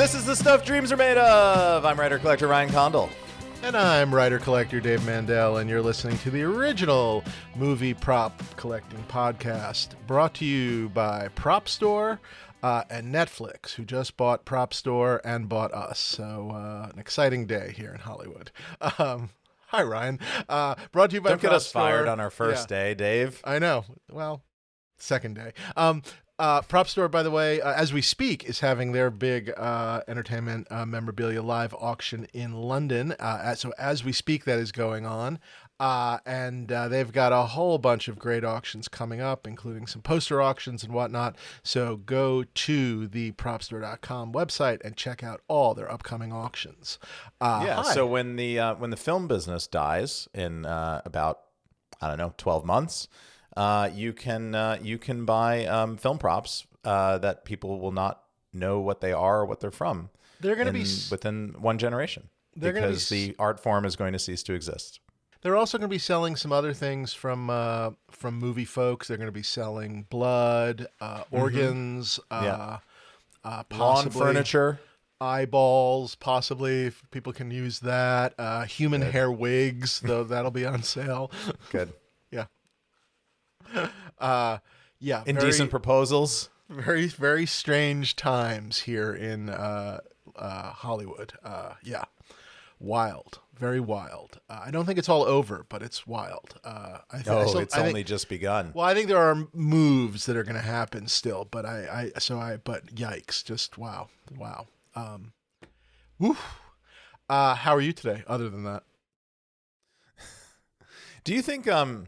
This is the stuff dreams are made of. I'm writer-collector Ryan Condal. And I'm writer-collector Dave Mandel, and you're listening to the original movie prop collecting podcast, brought to you by Prop Store and Netflix, who just bought Prop Store and bought us. So an exciting day here in Hollywood. Hi, Ryan. Brought to you by Don't Prop get us Store. fired on our first day, Dave. I know. Well, second day. Prop Store, by the way, as we speak, is having their big entertainment memorabilia live auction in London. So as we speak, that is going on. And they've got a whole bunch of great auctions coming up, including some poster auctions and whatnot. So go to the propstore.com website and check out all their upcoming auctions. So when the film business dies in about, 12 months, you can buy film props that people will not know what they are or what they're from. They're going to be within one generation because the art form is going to cease to exist. They're also going to be selling some other things from movie folks. They're going to be selling blood, organs, Lawn possibly furniture, eyeballs, possibly if people can use that. Human hair wigs, though that'll be on sale. Good. Very, Indecent proposals. very, very strange times here in Hollywood. Wild, very wild. I don't think it's all over, but it's wild. It's only just begun. Well, I think there are moves that are going to happen still, but but yikes, just wow. How are you today? Other than that, Do you think Greg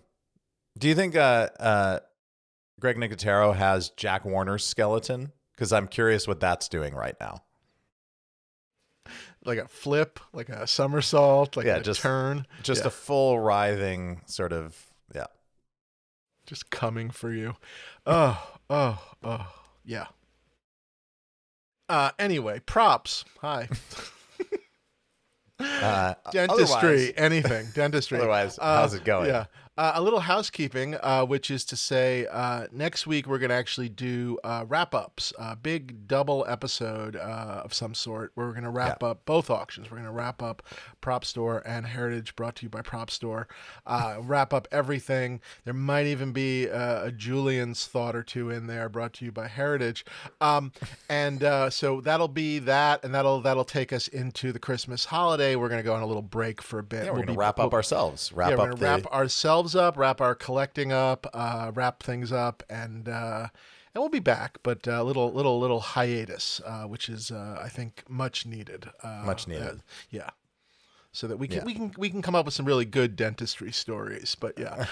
Nicotero has Jack Warner's skeleton? Because I'm curious what that's doing right now. like a flip, like a somersault, like a just turn, just a full writhing sort of, just coming for you. Oh, yeah. Anyway, props. Hi. Dentistry, anything. Dentistry. Otherwise, how's it going? Yeah. A little housekeeping, which is to say next week we're going to actually do wrap-ups, a big double episode of some sort where we're going to wrap up both auctions. We're going to wrap up Prop Store and Heritage, brought to you by Prop Store. Wrap up everything. There might even be a Julian's thought or two in there, brought to you by Heritage. So that'll be that, and that'll take us into the Christmas holiday. We're going to go on a little break for a bit. Yeah, we're going to wrap up ourselves. We're going to wrap ourselves up, wrap our collecting up, wrap things up, and we'll be back. But a little hiatus, which is I think much needed. Yeah. So that we can come up with some really good dentistry stories. But yeah.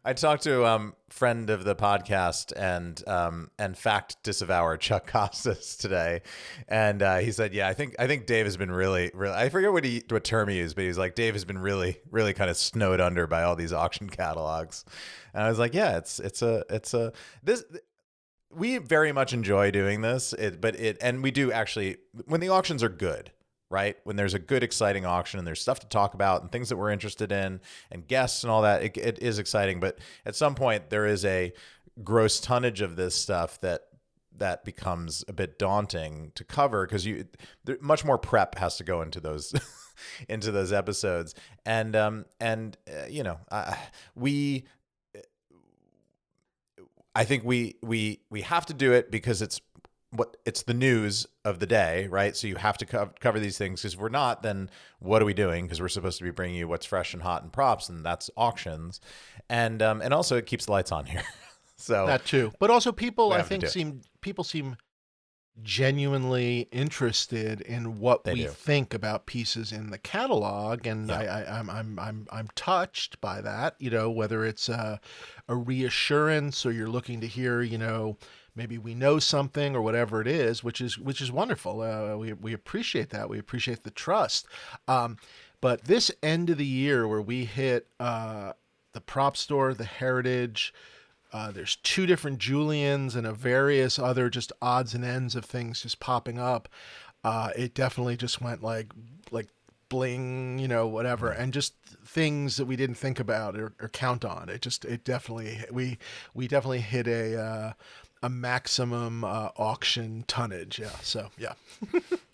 I talked to friend of the podcast and fact disavower Chuck Costas today, and he said, "Yeah, I think Dave has been really I forget what term he used, but he was like, Dave has been really kind of snowed under by all these auction catalogs," and I was like, "Yeah, it's this." We very much enjoy doing this, and we do actually when the auctions are good. Right? When there's a good, exciting auction and there's stuff to talk about and things that we're interested in and guests and all that, it is exciting. But at some point there is a gross tonnage of this stuff that becomes a bit daunting to cover because much more prep has to go into those into those episodes. And I think we have to do it because it's the news of the day, right? So you have to cover these things because if we're not, then what are we doing? Because we're supposed to be bringing you what's fresh and hot and props, and that's auctions, and also it keeps the lights on here. So that too, but also people seem genuinely interested in what we think about pieces in the catalog, and I'm touched by that. Whether it's a reassurance or you're looking to hear, maybe we know something or whatever it is, which is wonderful. We appreciate that. We appreciate the trust. But this end of the year where we hit the Prop Store, the Heritage, there's 2 different Julians and a various other just odds and ends of things just popping up. It definitely just went like bling, whatever, and just things that we didn't think about or count on. It definitely, we definitely hit a maximum auction tonnage. Yeah. So yeah.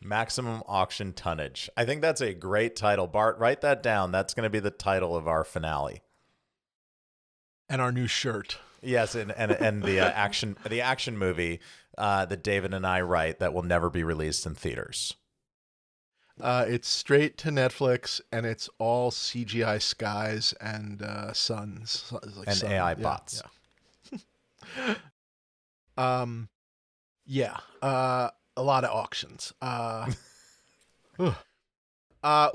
Maximum auction tonnage. I think that's a great title. Bart, write that down. That's going to be the title of our finale. And our new shirt. Yes, and the action movie that David and I write that will never be released in theaters. It's straight to Netflix, and it's all CGI skies and suns, like and AI bots. Yeah. A lot of auctions.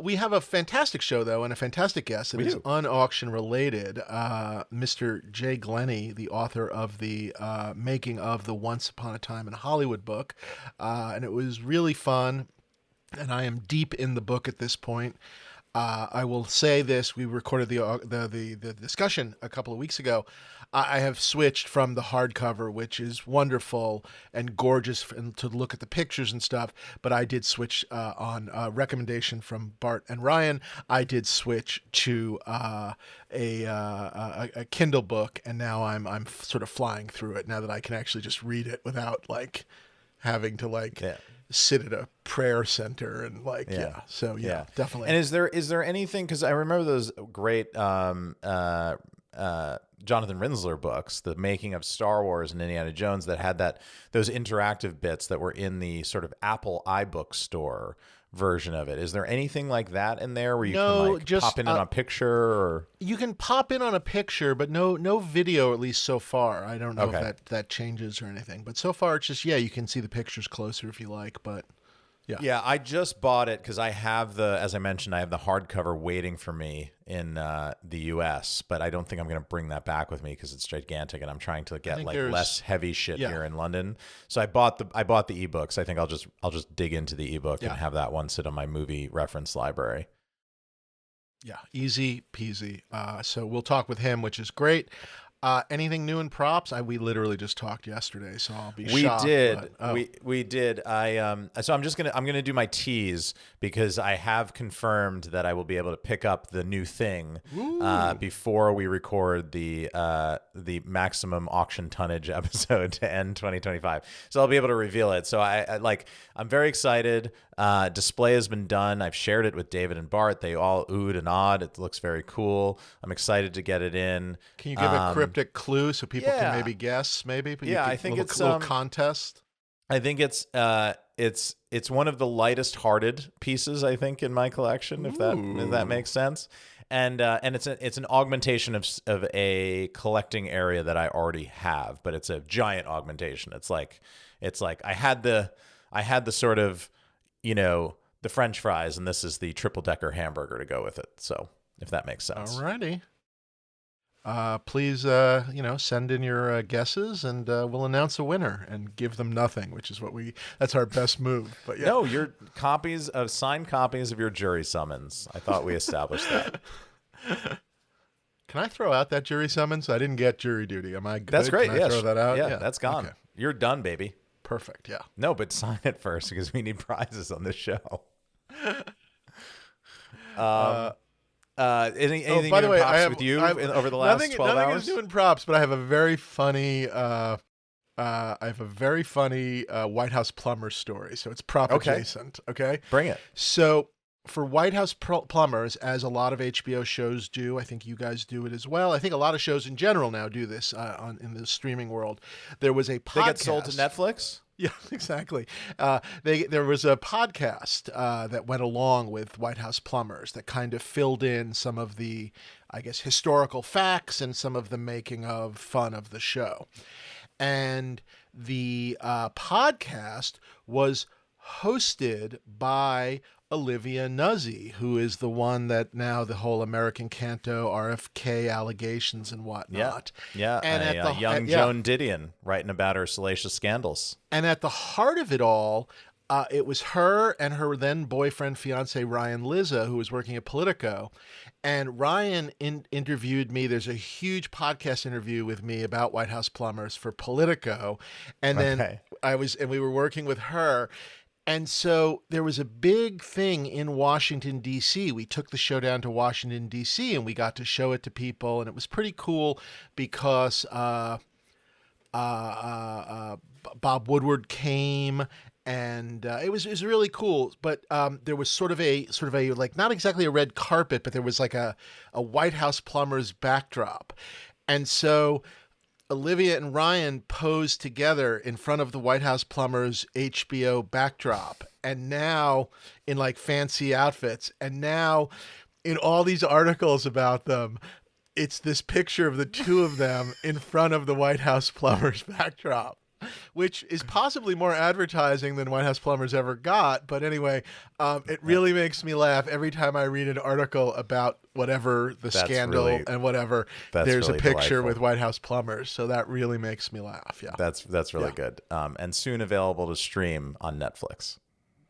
We have a fantastic show, though, and a fantastic guest that is un-auction related. Mr. Jay Glennie, the author of the making of the Once Upon a Time in Hollywood book. And it was really fun, and I am deep in the book at this point. I will say this: we recorded the discussion a couple of weeks ago. I have switched from the hardcover, which is wonderful and gorgeous, to look at the pictures and stuff. But I did switch on recommendation from Bart and Ryan. I did switch to a Kindle book, and now I'm sort of flying through it now that I can actually just read it without having to sit at a prayer center and So definitely. And is there anything, because I remember those great Jonathan Rinzler books, the making of Star Wars and Indiana Jones, that had those interactive bits that were in the sort of Apple iBook store version of it. Is there anything like that in there where you can just pop in on a picture? Or you can pop in on a picture, but no video, at least so far. I don't know if that changes or anything, but so far it's just you can see the pictures closer if you like. But yeah, I just bought it because I have as I mentioned, I have the hardcover waiting for me in the US, but I don't think I'm going to bring that back with me because it's gigantic, and I'm trying to get less heavy shit here in London. So I bought the ebooks. I think I'll just dig into the ebook and have that one sit on my movie reference library. Yeah, easy peasy. So we'll talk with him, which is great. Anything new in props? We literally just talked yesterday, so I'll be shocked. We did. So I'm gonna do my tease because I have confirmed that I will be able to pick up the new thing before we record the maximum auction tonnage episode to end 2025. So I'll be able to reveal it. So I'm very excited. Display has been done. I've shared it with David and Bart. They all oohed and awed. It looks very cool. I'm excited to get it in. Can you give a cryptic clue so people can maybe guess? Maybe. I think it's a little contest. I think it's one of the lightest hearted pieces, I think, in my collection, if that makes sense. And it's an augmentation of a collecting area that I already have, but it's a giant augmentation. It's like I had the sort of, the French fries, and this is the triple-decker hamburger to go with it. So if that makes sense. Alrighty. Please, send in your guesses, and we'll announce a winner and give them nothing, which is that's our best move. But no, your signed copies of your jury summons. I thought we established that. Can I throw out that jury summons? I didn't get jury duty. Am I good? That's great. Can I throw that out? Yeah, that's gone. Okay. You're done, baby. Perfect. Yeah. No, but sign it first because we need prizes on this show. Anything by the way, props with you over the last 12 hours? Nothing is new in props, but I have a very funny White House plumber story. So it's prop adjacent. Okay, bring it. So for White House plumbers, as a lot of HBO shows do, I think you guys do it as well. I think a lot of shows in general now do this in the streaming world. There was a podcast. They get sold to Netflix? Yeah, exactly. There was a podcast that went along with White House plumbers that kind of filled in some of the, I guess, historical facts and some of the making of fun of the show. And the podcast was hosted by Olivia Nuzzi, who is the one that now the whole American Canto RFK allegations and whatnot. Yeah. And young Joan Didion writing about her salacious scandals. And at the heart of it all, it was her and her then boyfriend, fiance Ryan Lizza, who was working at Politico. And Ryan interviewed me. There's a huge podcast interview with me about White House plumbers for Politico. And then we were working with her. And so there was a big thing in Washington, D.C. We took the show down to Washington, D.C., and we got to show it to people. And it was pretty cool because Bob Woodward came, and it was really cool. But there was sort of a like, not exactly a red carpet, but there was like a White House plumber's backdrop. And so Olivia and Ryan posed together in front of the White House plumber's HBO backdrop, and now in like fancy outfits, and now in all these articles about them, it's this picture of the two of them in front of the White House plumber's backdrop, which is possibly more advertising than White House plumbers ever got. But anyway, it really makes me laugh every time I read an article about whatever the scandal and whatever. There's really a picture delightful. with White House plumbers. So that really makes me laugh. Yeah. That's really good. And soon available to stream on Netflix.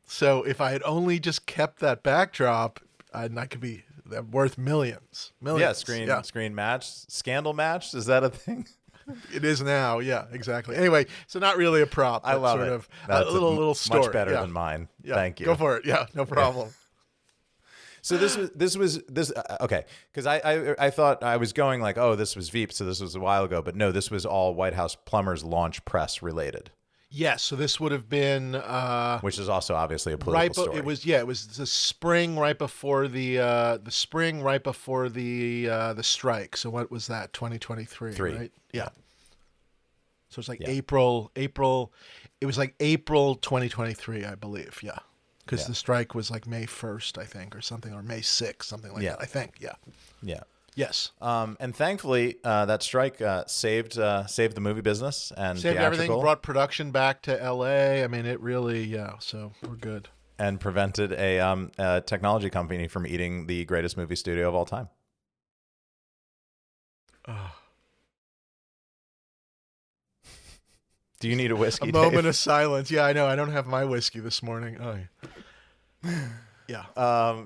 So if I had only just kept that backdrop, I could be worth millions. Yeah, screen match, scandal match. Is that a thing? It is now. Yeah, exactly. Anyway, so not really a prop. I love sort it. of That's a little story. Much better than mine. Yeah. Thank you. Go for it. Yeah, no problem. So this was okay, because I thought I was going like, oh, this was Veep, so this was a while ago, but no, this was all White House plumbers launch press related. Yes, so this would have been which is also obviously a political story. It was the spring right before the strike. So what was that? 2023, right? Yeah. So it's like April. It was like April 2023, I believe. Yeah, because the strike was like May 1st, I think, or something, or May 6th, something like that. I think. Yeah. Yeah. Yes. And thankfully, that strike saved the movie business and saved everything. Brought production back to L.A. I mean, it really. So we're good. And prevented a technology company from eating the greatest movie studio of all time. Do you need a whiskey? A moment Dave? of silence. Yeah, I know. I don't have my whiskey this morning. Oh, yeah.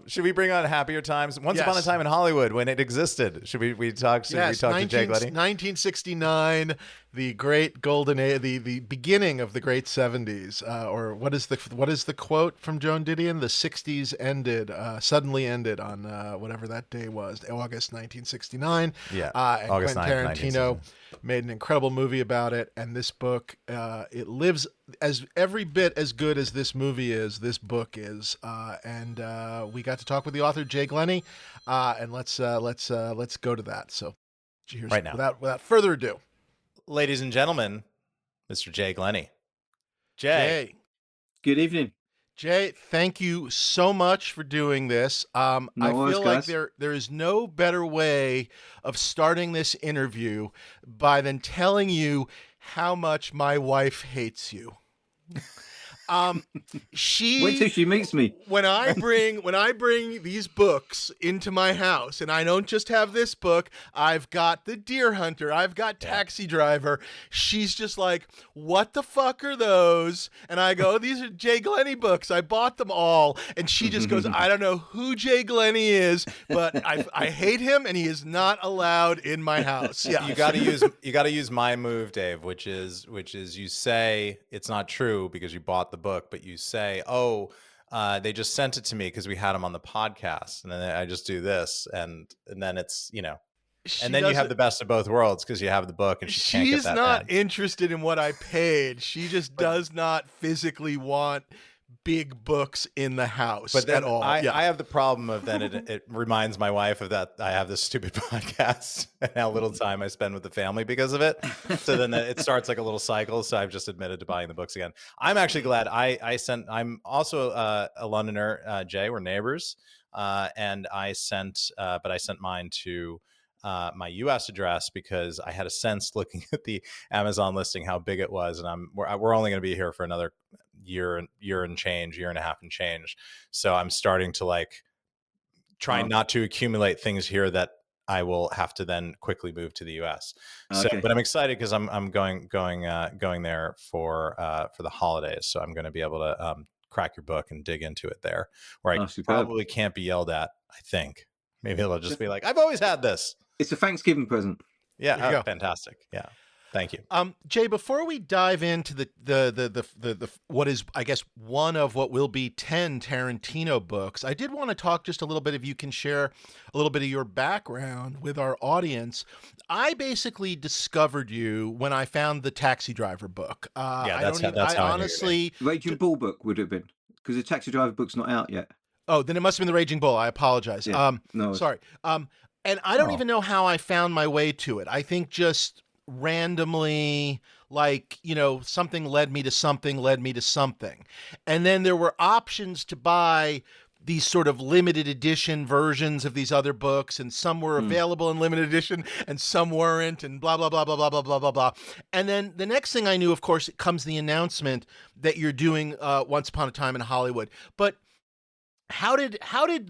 Should we bring on Happier Times? Once upon a time in Hollywood, when it existed. Should we talk? Should we talk to Jay Glennie? 1969, the great golden age, the beginning of the great 70s. Or what is the quote from Joan Didion? The 60s suddenly ended on whatever that day was, August 1969. Yeah. And August Quentin 9th, Tarantino made an incredible movie about it. And this book, it lives as every bit as good as this movie is. This book is, and we got to talk with the author Jay Glennie, and let's go to that. So, right now, without further ado, ladies and gentlemen, Mr. Jay Glennie. Jay. Good evening. Jay, thank you so much for doing this. I feel like there is no better way of starting this interview than telling you how much my wife hates you. Wait till she meets me. When I bring these books into my house, and I don't just have this book, I've got The Deer Hunter, I've got Taxi Driver. She's just like, "What the fuck are those?" And I go, "These are Jay Glennie books. I bought them all." And she just goes, "I don't know who Jay Glennie is, but I hate him, and he is not allowed in my house." Yeah, you got to use my move, Dave, which is you say it's not true because you bought the book, but you say, "Oh, they just sent it to me because we had them on the podcast," and then I just do this, and then it's and then you have the best of both worlds because you have the book and she can't get that. She's not interested in what I paid. She just does not physically want big books in the house at all. I have the problem of then it reminds my wife of that I have this stupid podcast and how little time I spend with the family because of it. So then it starts like a little cycle. So I've just admitted to buying the books again. I'm actually glad I'm also a Londoner, Jay, we're neighbors. And I sent mine to my U.S. address because I had a sense looking at the Amazon listing how big it was, and we're only going to be here for another year and a half and change. So I'm starting to try not to accumulate things here that I will have to then quickly move to the U.S. Okay. So, but I'm excited because I'm going there for the holidays. So I'm going to be able to crack your book and dig into it there, where I probably can't be yelled at. I think maybe it'll just be like, "I've always had this." It's a Thanksgiving present. Yeah, fantastic. Yeah. Thank you. Jay, before we dive into the what is, I guess, one of what will be 10 Tarantino books, I did want to talk just a little bit, if you can share a little bit of your background with our audience. I basically discovered you when I found the Taxi Driver book. Yeah, I don't even, that's I how I knew your name. honestly, Raging Bull book would have been, because the Taxi Driver book's not out yet. oh, then it must have been the Raging Bull. I apologize. Yeah. No, Sorry. And I don't Oh. even know how I found my way to it. I think just randomly, like, you know, something led me to something, led me to something. And then there were options to buy these sort of limited edition versions of these other books, and some were available in limited edition and some weren't, and blah, blah, blah, blah, blah, blah, blah, blah, blah. And then the next thing I knew, of course, comes the announcement that you're doing Once Upon a Time in Hollywood. But how did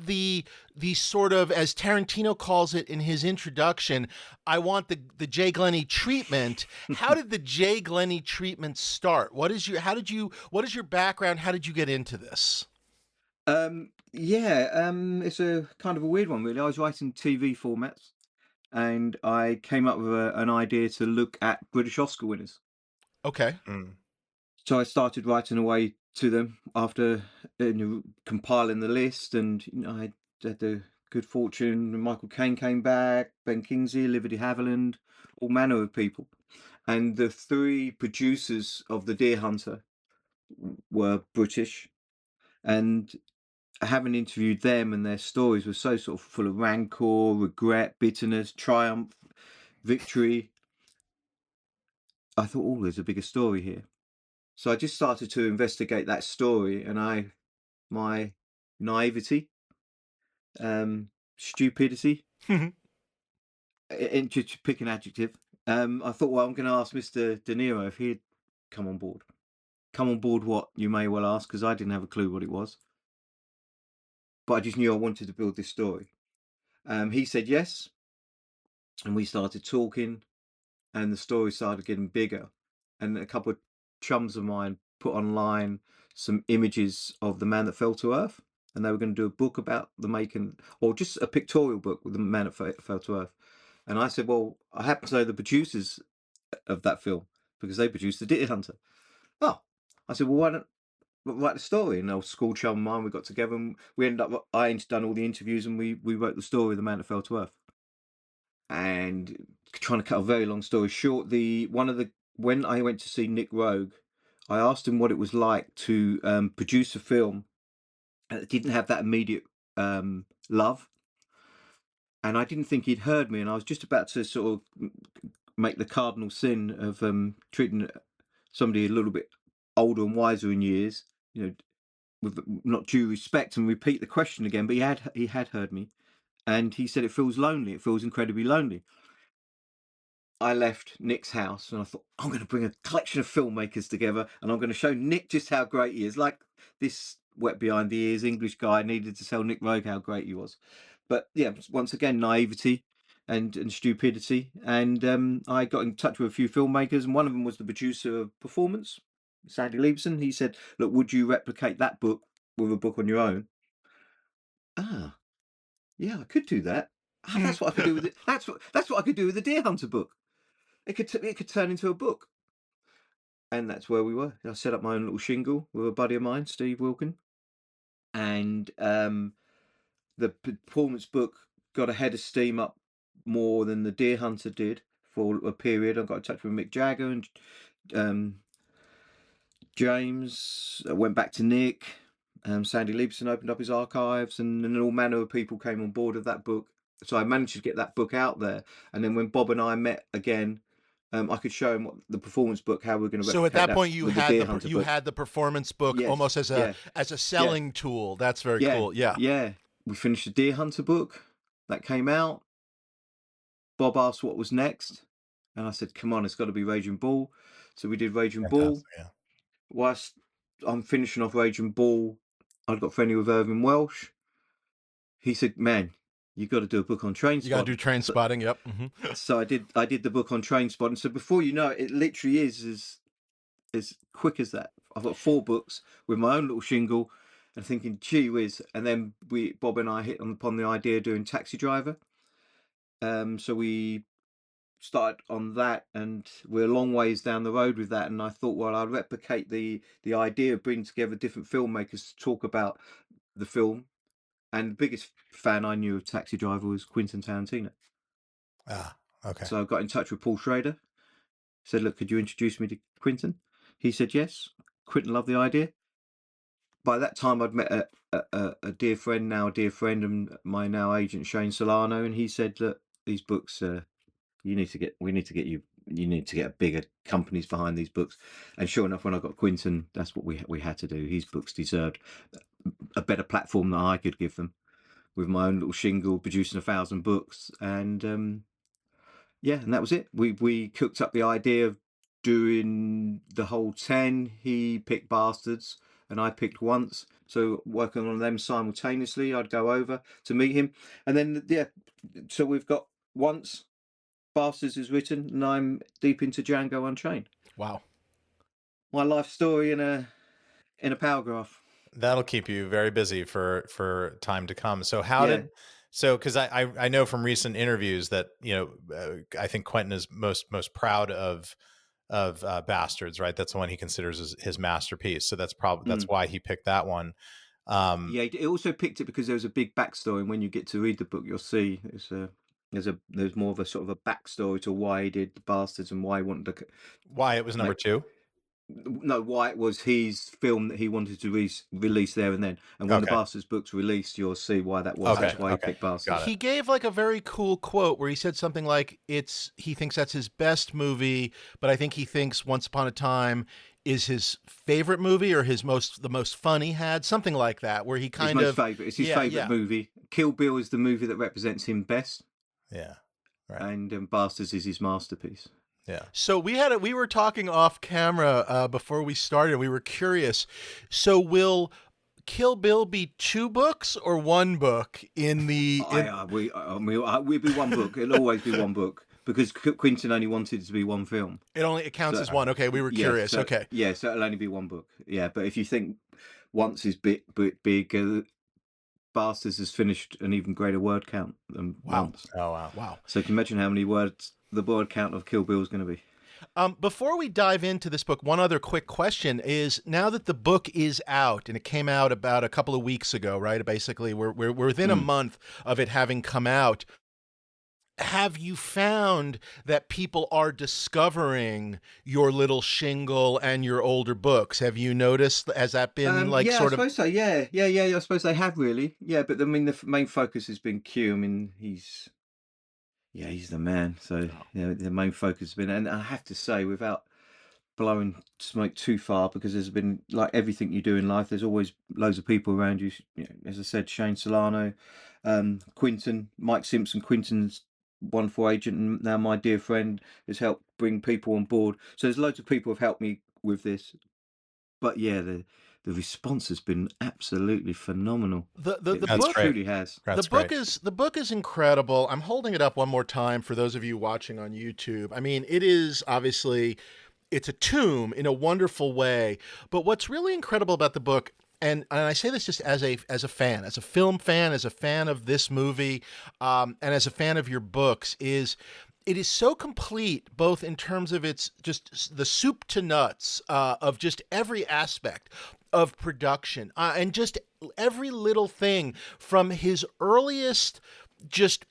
the sort of, as Tarantino calls it in his introduction, I want the Jay Glennie treatment. How did the Jay Glennie treatment start? What is your background? How did you get into this? It's a kind of a weird one, really. I was writing TV formats, and I came up with an idea to look at British Oscar winners. Okay. So I started writing away to them after compiling the list, and I had the good fortune. Michael Caine came back, Ben Kingsley, Olivia de Havilland, all manner of people, and the three producers of The Deer Hunter were British, and having interviewed them, and their stories were so sort of full of rancor, regret, bitterness, triumph, victory. I thought, oh, there's a bigger story here. So I just started to investigate that story, and my naivety, stupidity, and just pick an adjective. I thought, well, I'm going to ask Mr. De Niro if he'd come on board. Come on board what, you may well ask, because I didn't have a clue what it was. But I just knew I wanted to build this story. He said yes, and we started talking, and the story started getting bigger. And a couple of chums of mine put online some images of the man that fell to earth, and they were going to do a book about the making, or just a pictorial book with the man that fell to earth. And I said, well, I happen to know the producers of that film because they produced The Deer Hunter. Oh, I said, well, why don't write the story? And our school chum of mine, we got together, and we ended up, I done all the interviews, and we wrote the story of the man that fell to earth. And trying to cut a very long story short, when I went to see Nick Rogue, I asked him what it was like to produce a film that didn't have that immediate love, and I didn't think he'd heard me, and I was just about to sort of make the cardinal sin of treating somebody a little bit older and wiser in years, with not due respect, and repeat the question again. But he had heard me, and he said it feels lonely. It feels incredibly lonely. I left Nick's house and I thought, I'm going to bring a collection of filmmakers together, and I'm going to show Nick just how great he is. Like this wet behind the ears English guy needed to tell Nick Rogue how great he was. But yeah, once again, naivety and stupidity. And I got in touch with a few filmmakers, and one of them was the producer of Performance, Sandy Liebson. He said, look, would you replicate that book with a book on your own? Ah, yeah, I could do that. That's what I could do with it. That's what I could do with the Deer Hunter book. It could turn into a book. And that's where we were. I set up my own little shingle with a buddy of mine, Steve Wilkin. And the Performance book got a head of steam up more than the Deer Hunter did for a period. I got in touch with Mick Jagger and James. I went back to Nick. Sandy Liebson opened up his archives, and all manner of people came on board of that book. So I managed to get that book out there. And then when Bob and I met again, I could show him what the Performance book, how we're going to. So at that point, you had the Performance book, yes, almost as a selling tool. That's very cool. Yeah. Yeah. We finished the Deer Hunter book that came out. Bob asked what was next, and I said, "Come on, it's got to be Raging Bull." So we did Raging Bull. Yeah. Whilst I'm finishing off Raging Bull, I'd got friendly with Irvin Welsh. He said, "Man, you got to do a book on train spotting." You got to do train spotting. Yep. So I did the book on train spotting. So before you know it, it literally is as quick as that. I've got 4 books with my own little shingle, and thinking, gee whiz. And then Bob and I hit upon the idea of doing Taxi Driver. So we started on that, and we're a long ways down the road with that. And I thought, well, I'd replicate the idea of bringing together different filmmakers to talk about the film. And the biggest fan I knew of Taxi Driver was Quentin Tarantino. Ah, okay. So I got in touch with Paul Schrader. Said, look, could you introduce me to Quentin? He said yes. Quentin loved the idea. By that time, I'd met a dear friend, now a dear friend, and my now agent Shane Solano, and he said, look, these books, we need to get bigger companies behind these books. And sure enough, when I got Quentin, that's what we had to do. His books deserved a better platform than I could give them, with my own little shingle producing 1,000 books. And yeah, and that was it. We cooked up the idea of doing the whole 10. He picked Bastards and I picked Once. So working on them simultaneously, I'd go over to meet him. And then, yeah, so we've got Once, Bastards is written, and I'm deep into Django Unchained. Wow. My life story in a paragraph. That'll keep you very busy for time to come. So because I know from recent interviews that, I think Quentin is most proud of Bastards, right? That's the one he considers his masterpiece. So that's that's why he picked that one. Yeah, he also picked it because there was a big backstory, and when you get to read the book, you'll see there's more of a sort of a backstory to why he did the Bastards and why he wanted to. Why it was number 2. No, why it was his film that he wanted to release there and then. And when the Bastards book's released, you'll see why that was. That's why he picked Bastards. He gave like a very cool quote where he said something like, he thinks that's his best movie, but I think he thinks Once Upon a Time is his favorite movie or the most fun he had, something like that, where he kind his of... favorite. It's his favorite movie. Kill Bill is the movie that represents him best. Yeah. Right. And Bastards is his masterpiece. Yeah. So we were talking off camera before we started. We were curious. So will Kill Bill be 2 books or 1 book in the? We'll be 1 book. It'll always be 1 book because Quentin only wanted it to be 1 film. It counts as 1. Okay, we were curious. Okay. Yeah, so it'll only be 1 book. Yeah, but if you think Once is big, Bastards has finished an even greater word count than Once. Oh wow. So you can imagine how many words the word count of Kill Bill is going to be. Before we dive into this book, one other quick question is, now that the book is out, and it came out about a couple of weeks ago, right? Basically, we're within a month of it having come out. Have you found that people are discovering your little shingle and your older books? Have you noticed, has that been I suppose so. Yeah. I suppose they have really. Yeah, but I mean, the main focus has been Q. I mean, he's the man. So the main focus has been, and I have to say, without blowing smoke too far, because there's been, like everything you do in life, there's always loads of people around you. As I said, Shane Solano, Quentin, Mike Simpson, Quentin's wonderful agent, and now my dear friend has helped bring people on board. So there's loads of people have helped me with this. But yeah, the response has been absolutely phenomenal. The book truly has. The book is incredible. I'm holding it up one more time for those of you watching on YouTube. I mean, it is obviously, it's a tomb in a wonderful way. But what's really incredible about the book, and I say this just as a fan, as a film fan, as a fan of this movie, and as a fan of your books, is it is so complete, both in terms of its just the soup to nuts of just every aspect of production and just every little thing from his earliest just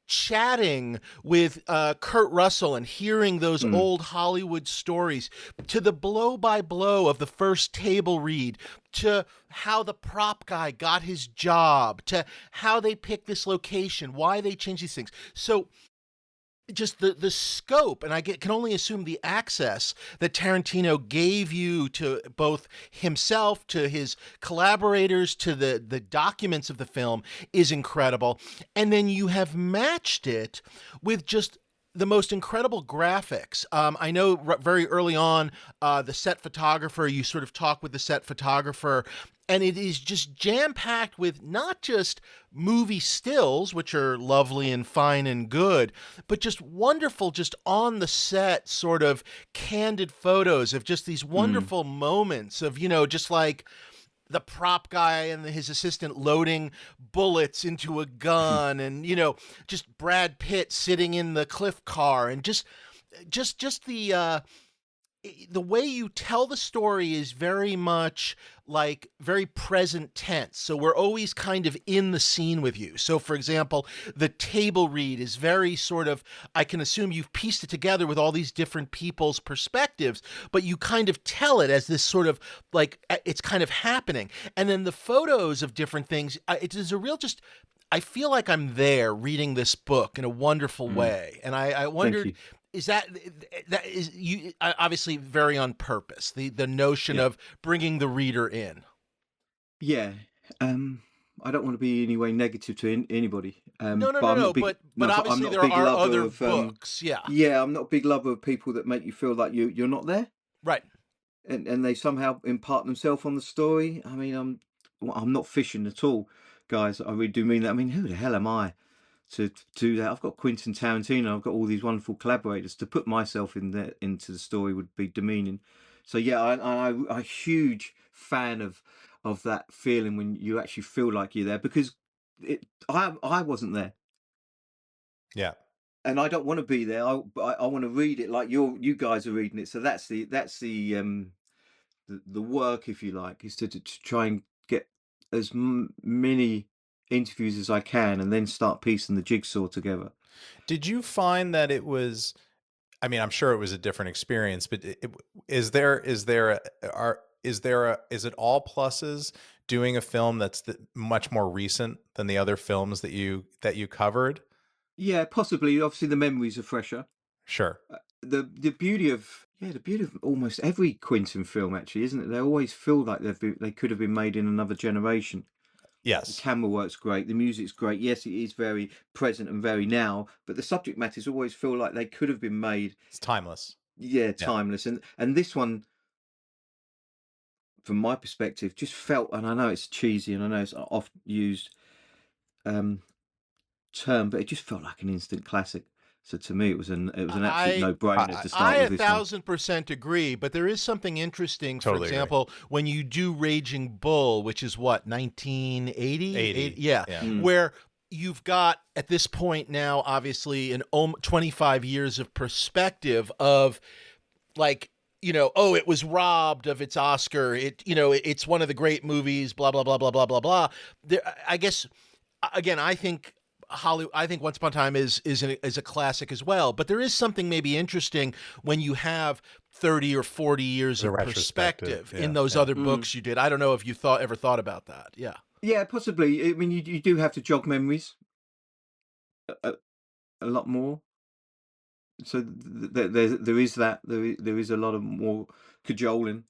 chatting with Kurt Russell and hearing those old Hollywood stories, to the blow by blow of the first table read, to how the prop guy got his job, to how they picked this location, why they changed these things. So just the scope, and I can only assume the access that Tarantino gave you to both himself, to his collaborators, to the documents of the film is incredible. And then you have matched it with just the most incredible graphics. I know very early on, the set photographer, you sort of talk with the set photographer, and it is just jam-packed with not just movie stills, which are lovely and fine and good, but just wonderful, just on the set sort of candid photos of just these wonderful moments of, just like the prop guy and his assistant loading bullets into a gun, and just Brad Pitt sitting in the Cliff car, and just the way you tell the story is very much like very present tense. So we're always kind of in the scene with you. So, for example, the table read is very sort of, I can assume you've pieced it together with all these different people's perspectives, but you kind of tell it as this sort of like it's kind of happening. And then the photos of different things, it is a real just, I feel like I'm there reading this book in a wonderful way. And I wondered, is that is you obviously very on purpose, the notion of bringing the reader in? Yeah. I don't want to be any way negative to anybody. No, But I'm not a big, but no, but I'm obviously not a there big are lover other of books. Yeah. yeah, I'm not a big lover of people that make you feel like you're not there, Right. and they somehow impart themselves on the story. I mean, I'm not fishing at all, guys. I really do mean that. I mean, who the hell am I to do that? I've got Quentin Tarantino. I've got all these wonderful collaborators. To put myself into the story would be demeaning. So yeah, I'm a huge fan of that feeling when you actually feel like you're there, because I wasn't there, Yeah. and I don't want to be there. I want to read it like you guys are reading it. So that's the work, if you like, is to try and get as many interviews as I can, and then start piecing the jigsaw together. Did you find that it was, I mean, I'm sure it was a different experience, but is it all pluses doing a film that's much more recent than the other films that you covered? Yeah, possibly. Obviously, the memories are fresher. Sure. The beauty of almost every Quentin film, actually, isn't it? They always feel like they could have been made in another generation. The Yes. camera work's great, the music's great. Yes, it is very present and very now, but the subject matters always feel like they could have been made. It's timeless. Yeah, timeless. And this one, from my perspective, just felt, and I know it's cheesy and I know it's an oft used um, term, but it just felt like an instant classic. So to me, it was an absolute no brainer to start with this one. 1,000% agree, but there is something interesting. Totally for example, when you do Raging Bull, which is what, 1980? 80. Yeah, Mm. where you've got at this point now, obviously, 25 years of perspective of like, oh, it was robbed of its Oscar. It's one of the great movies, blah, blah, blah, blah, blah, blah, blah. I guess, again, I think Once Upon a Time is a classic as well, but there is something maybe interesting when you have 30 or 40 years The of retrospective, perspective in those other books you did. I don't know if you ever thought about that. Yeah. Yeah, possibly. I mean, you do have to jog memories a, a lot more. So there is that. There is a lot of more cajoling.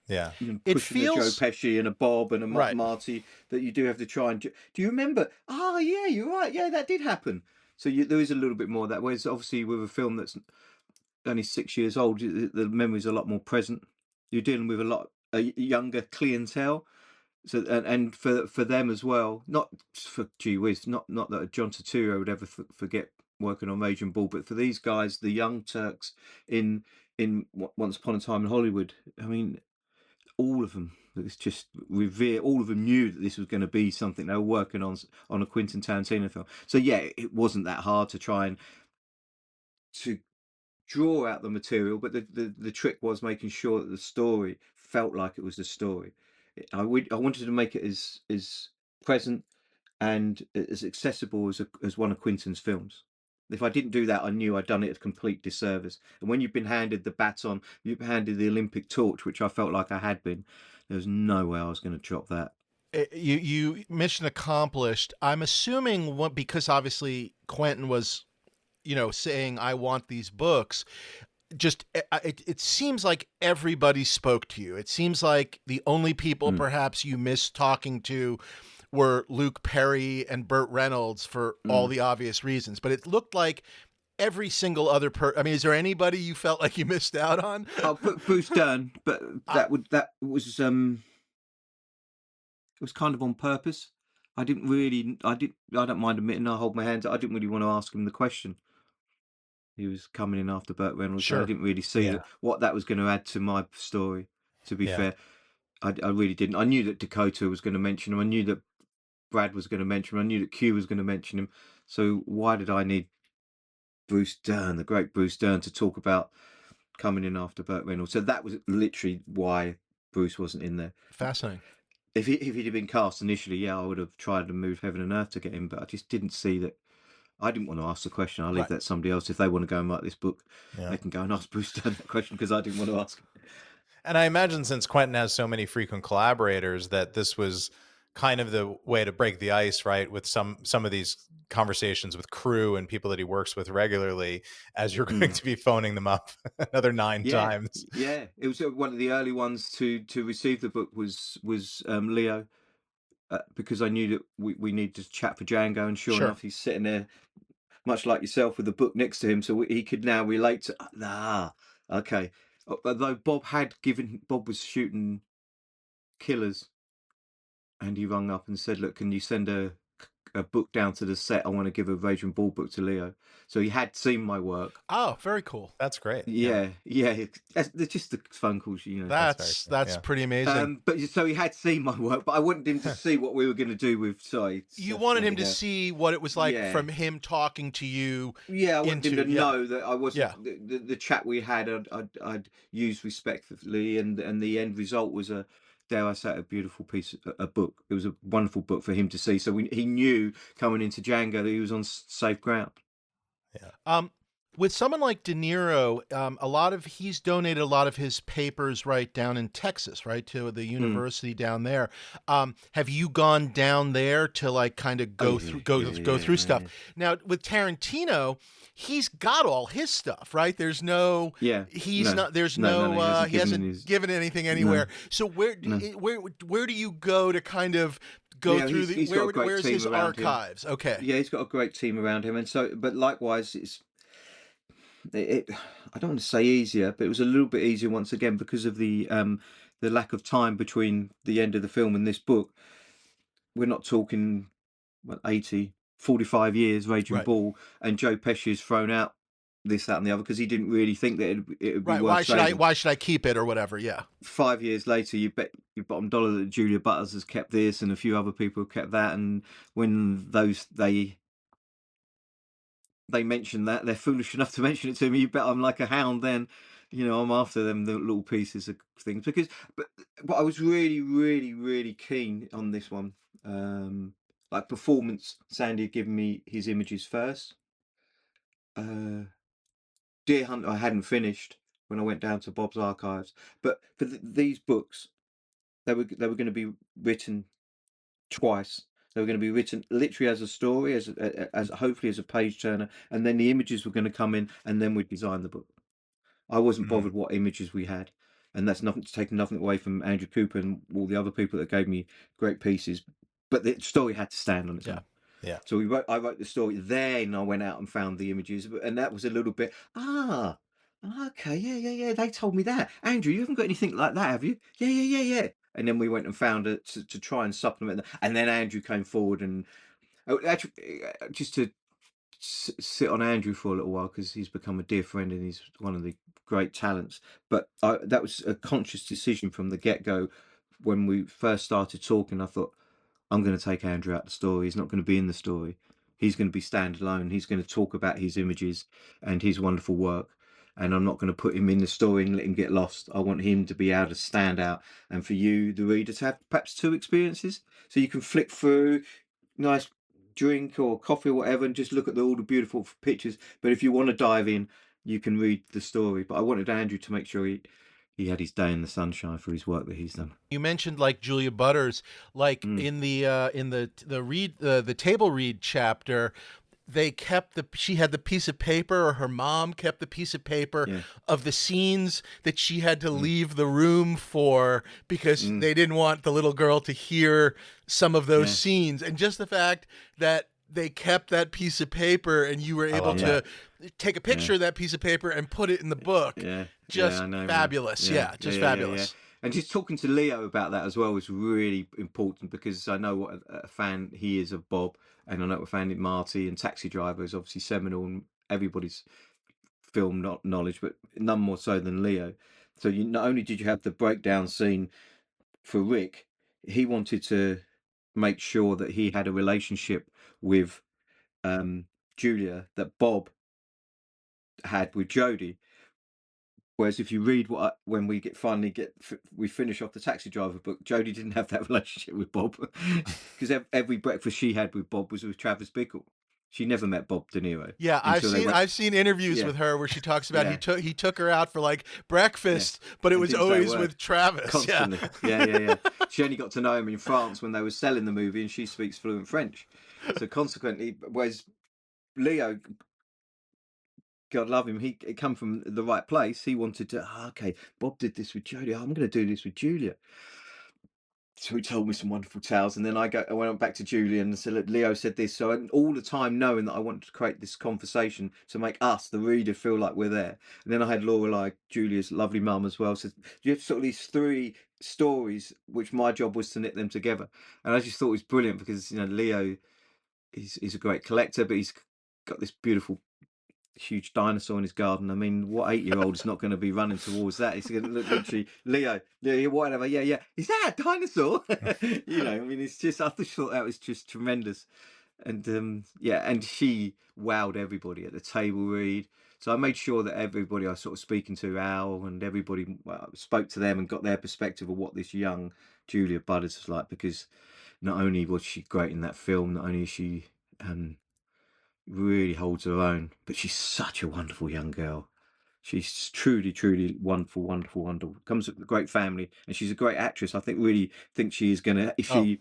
Yeah. It Pushing a Joe feels Pesci and a Bob and a Right. Marty, that you do have to try and. Do you remember? Ah, yeah, you're right. Yeah, that did happen. So there is a little bit more of that. Whereas obviously with a film that's only 6 years old, the memory's a lot more present. You're dealing with a younger clientele. So and for them as well, not for gee whiz, not that John Turturro would ever forget working on Raging Bull, but for these guys, the young Turks in Once Upon a Time in Hollywood. I mean, all of them. It's just revere. All of them knew that this was going to be something they were working on a Quentin Tarantino film. So yeah, it wasn't that hard to try and to draw out the material, but the trick was making sure that the story felt like it was the story. I wanted to make it as present and as accessible as one of Quentin's films. If I didn't do that, I knew I'd done it a complete disservice. And when you've been handed the baton, you've been handed the Olympic torch, which I felt like I had been, there was no way I was going to drop that. You mission accomplished. I'm assuming because obviously Quentin was, saying I want these books. Just it seems like everybody spoke to you. It seems like the only people perhaps you missed talking to were Luke Perry and Burt Reynolds for all the obvious reasons. But it looked like every single other I mean, is there anybody you felt like you missed out on? I'll put Bruce Dern, but that was it was kind of on purpose. I don't mind admitting, I hold my hands up, I didn't really want to ask him the question. He was coming in after Burt Reynolds. Sure. So I didn't really see what that was going to add to my story, to be fair. I really didn't. I knew that Dakota was going to mention him. I knew that Brad was going to mention him. I knew that Q was going to mention him. So why did I need Bruce Dern, the great Bruce Dern, to talk about coming in after Burt Reynolds? So that was literally why Bruce wasn't in there. Fascinating. If he'd have been cast initially, yeah, I would have tried to move heaven and earth to get him, but I just didn't see that. I didn't want to ask the question. I'll leave that to somebody else. If they want to go and write this book, they can go and ask Bruce Dern that question, because I didn't want to ask him. And I imagine, since Quentin has so many frequent collaborators, that this was kind of the way to break the ice, right? With some of these conversations with crew and people that he works with regularly, as you're going to be phoning them up another 9 times. Yeah, it was one of the early ones to receive the book was Leo, because I knew that we needed to chat for Django, and sure enough, he's sitting there, much like yourself, with the book next to him, so he could now relate to. Okay. Although Bob was shooting Killers, and he rung up and said, "Look, can you send a book down to the set? I want to give a Raging Bull book to Leo." So he had seen my work. Oh, very cool. That's great. Yeah. They're just the phone calls, you know. That's pretty amazing. But so he had seen my work, but I wanted him to see what we were going to do with. You wanted him to see what it was like from him talking to you. Yeah, I wanted him to know that I wasn't the chat we had. I'd used respectfully, and the end result was dare I say, a beautiful a book. It was a wonderful book for him to see. So he knew coming into Django that he was on safe ground. Yeah. With someone like De Niro, he's donated a lot of his papers right down in Texas, right, to the university down there. Have you gone down there to like kind of go through stuff? Now with Tarantino, he's got all his stuff, right? There's no, he hasn't given anything anywhere. So where do you go to kind of go through where's his archives? Okay. Yeah, he's got a great team around him, and so, but likewise, I don't want to say easier, but it was a little bit easier once again because of the lack of time between the end of the film and this book. We're not talking 45 years, Raging Bull, and Joe Pesci has thrown out this, that, and the other because he didn't really think that it would be worth saving. Why should I keep it or whatever? Yeah. 5 years later, you bet your bottom dollar that Julia Butters has kept this, and a few other people have kept that, and when they mention that, they're foolish enough to mention it to me, you bet I'm like a hound then. You know, I'm after them, the little pieces of things, but I was really, really, really keen on this one. Like performance, Sandy had given me his images first. Deer Hunter I hadn't finished when I went down to Bob's archives, but for these books, they were going to be written twice. They were going to be written literally as a story, as hopefully as a page turner, and then the images were going to come in, and then we'd design the book. I wasn't bothered what images we had, and that's taking nothing away from Andrew Cooper and all the other people that gave me great pieces, but the story had to stand on its own. Yeah. So I wrote the story, then I went out and found the images, and that was a little bit okay, yeah. They told me that. Andrew, you haven't got anything like that, have you? Yeah. And then we went and found it to try and supplement that. And then Andrew came forward and actually, just to sit on Andrew for a little while, because he's become a dear friend and he's one of the great talents. But that was a conscious decision from the get-go. When we first started talking, I thought, I'm going to take Andrew out of the story. He's not going to be in the story. He's going to be standalone. He's going to talk about his images and his wonderful work. And I'm not going to put him in the story and let him get lost. I want him to be able to stand out, and for you, the reader, to have perhaps two experiences. So you can flick through, nice drink or coffee or whatever, and just look at all the beautiful pictures. But if you want to dive in, you can read the story. But I wanted Andrew to make sure he had his day in the sunshine for his work that he's done. You mentioned like Julia Butters, like in the table read chapter, she had the piece of paper, or her mom kept the piece of paper of the scenes that she had to leave the room for, because they didn't want the little girl to hear some of those scenes. And just the fact that they kept that piece of paper and you were able to take a picture of that piece of paper and put it in the book. Fabulous. Fabulous. And just talking to Leo about that as well was really important, because I know what a fan he is of Bob, and I know what a fan of Marty, and Taxi Driver is obviously seminal in everybody's film knowledge, but none more so than Leo. So not only did you have the breakdown scene for Rick, he wanted to make sure that he had a relationship with Julia that Bob had with Jodie. Whereas if you read when we we finish off the Taxi Driver book, Jodie didn't have that relationship with Bob because every breakfast she had with Bob was with Travis Bickle. She never met Bob De Niro Yeah, until they went. I've seen interviews Yeah, with her where she talks about yeah, he took her out for like yeah, breakfast, but it and was didn't say a always word with Travis. Yeah. constantly. Yeah, yeah, yeah. She only got to know him in France when they were selling the movie, and she speaks fluent French. So consequently, whereas Leo, God love him, he come from the right place. He wanted to. Okay, Bob did this with Jodie. I'm going to do this with Julia. So he told me some wonderful tales, and then I went back to Julian and said, "Look, Leo said this." So all the time knowing that I wanted to create this conversation to make us, the reader, feel like we're there. And then I had Lorelei, Julia's lovely mum, as well. So you have sort of these three stories, which my job was to knit them together. And I just thought it was brilliant because Leo he's a great collector, but he's got this beautiful huge dinosaur in his garden. I mean, what 8-year-old is not going to be running towards that? He's going to look literally, Leo, whatever. Yeah, yeah. Is that a dinosaur? I mean, it's just, I just thought that was just tremendous. And yeah, and she wowed everybody at the table read. So I made sure that everybody I was sort of speaking to, Al and everybody, spoke to them and got their perspective of what this young Julia Butters was like, because not only was she great in that film, not only is she really holds her own, but she's such a wonderful young girl. She's truly, truly wonderful, wonderful, wonderful. Comes from a great family, and she's a great actress. I really think she is going to, if Oh, she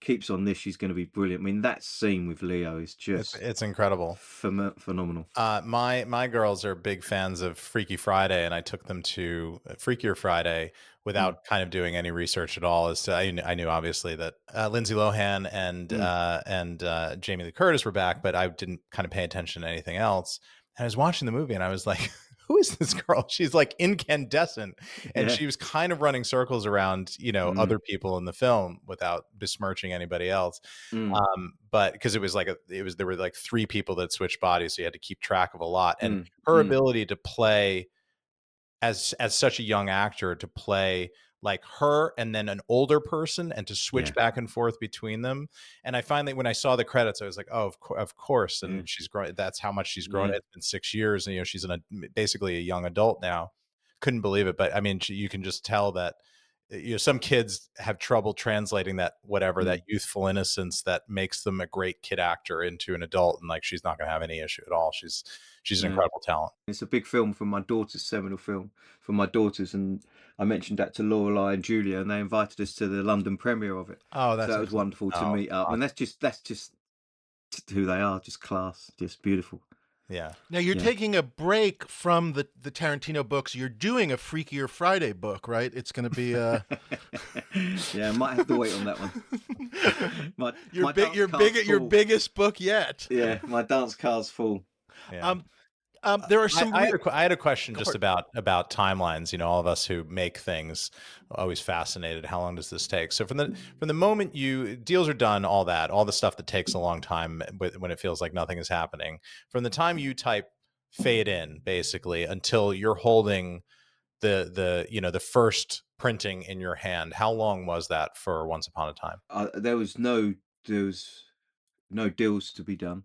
keeps on this, she's going to be brilliant. I mean, that scene with Leo is just It's incredible. phenomenal. My girls are big fans of Freaky Friday, and I took them to Freakier Friday without kind of doing any research at all. As to I knew obviously that Lindsay Lohan and Jamie Lee Curtis were back, but I didn't kind of pay attention to anything else. And I was watching the movie, and I was like, "Who is this girl? She's like incandescent," and Yeah. she was kind of running circles around other people in the film without besmirching anybody else. Mm. But because there were like three people that switched bodies, so you had to keep track of a lot. And Mm. her Mm. ability to play as such a young actor, to play like her and then an older person, and to switch Yeah. back and forth between them. And I finally, when I saw the credits, I was like, oh, of course. And Yeah. she's grown. That's how much she's grown. Yeah. It's been 6 years, and she's basically a young adult now. Couldn't believe it. But I mean, you can just tell that some kids have trouble translating that that youthful innocence that makes them a great kid actor into an adult, and like she's not going to have any issue at all. She's an incredible talent. It's a big film for my daughter's seminal film for my daughters, and I mentioned that to Lorelei and Julia, and they invited us to the London premiere of it. oh, So that's that was excellent. wonderful to Oh, meet up, and that's just who they are, just class, just beautiful. yeah. Now you're Yeah. taking a break from the Tarantino books. You're doing a Freakier Friday book, right? It's going to be Yeah, I might have to wait on that one. your dance card's your full. biggest book yet. Yeah, my dance card's full. Yeah. There are some. I had a question just about timelines. All of us who make things always fascinated. How long does this take? So from the moment deals are done, all the stuff that takes a long time when it feels like nothing is happening, from the time you type fade in basically until you're holding the first printing in your hand, how long was that for Once Upon a Time? There was no deals to be done.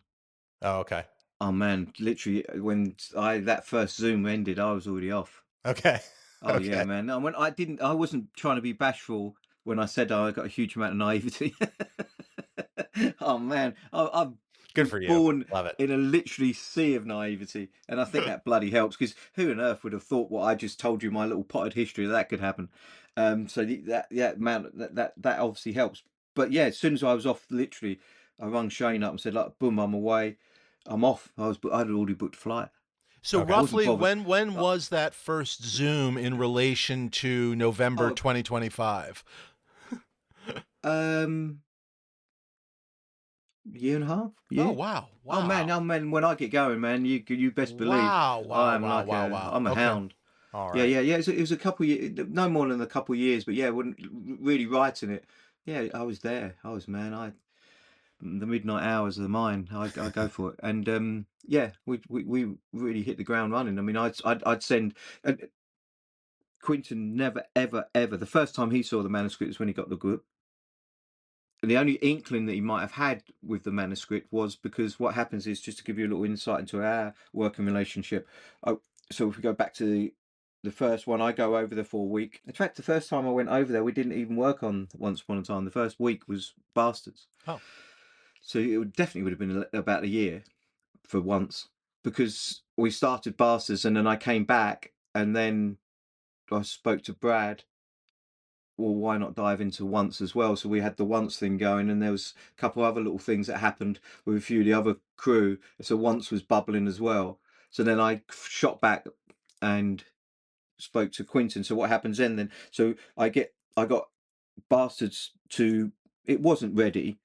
Oh, okay. Oh man, literally, when that first Zoom ended, I was already off. Okay. Oh Okay. yeah, man. No, I wasn't trying to be bashful when I said I got a huge amount of naivety. Oh man, I'm Good for you. born Love it. in a literally sea of naivety, and I think that bloody helps, because who on earth would have thought what I just told you, my little potted history, that could happen. So that obviously helps. But yeah, as soon as I was off, literally, I rung Shane up and said, like, boom, I'm away. I'm off. I'd already booked a flight. So Okay. roughly, bothered. when was that first Zoom in relation to November Oh. 2025? Year and a half. Yeah. Oh wow! Oh man, when I get going, man, you best believe Wow! I'm I'm a Okay. hound. All Yeah, right. yeah, yeah. It was a couple years, no more than a couple of years, but yeah, when really writing it, yeah, I was there. The midnight hours of the mine. I go for it, and yeah, we really hit the ground running. I mean, I'd send. Quentin never, ever, ever. The first time he saw the manuscript was when he got the book. And the only inkling that he might have had with the manuscript was because what happens is, just to give you a little insight into our working relationship. So if we go back to the first one, I go over there for a week. In fact, the first time I went over there, we didn't even work on Once Upon a Time. The first week was Bastards. Oh. So it definitely would have been about a year for once, because we started Bastards and then I came back and then I spoke to Brad. Well, why not dive into Once as well? So we had the Once thing going, and there was a couple other little things that happened with a few of the other crew. So Once was bubbling as well. So then I shot back and spoke to Quentin. So what happens then? So I got Bastards to. It wasn't ready,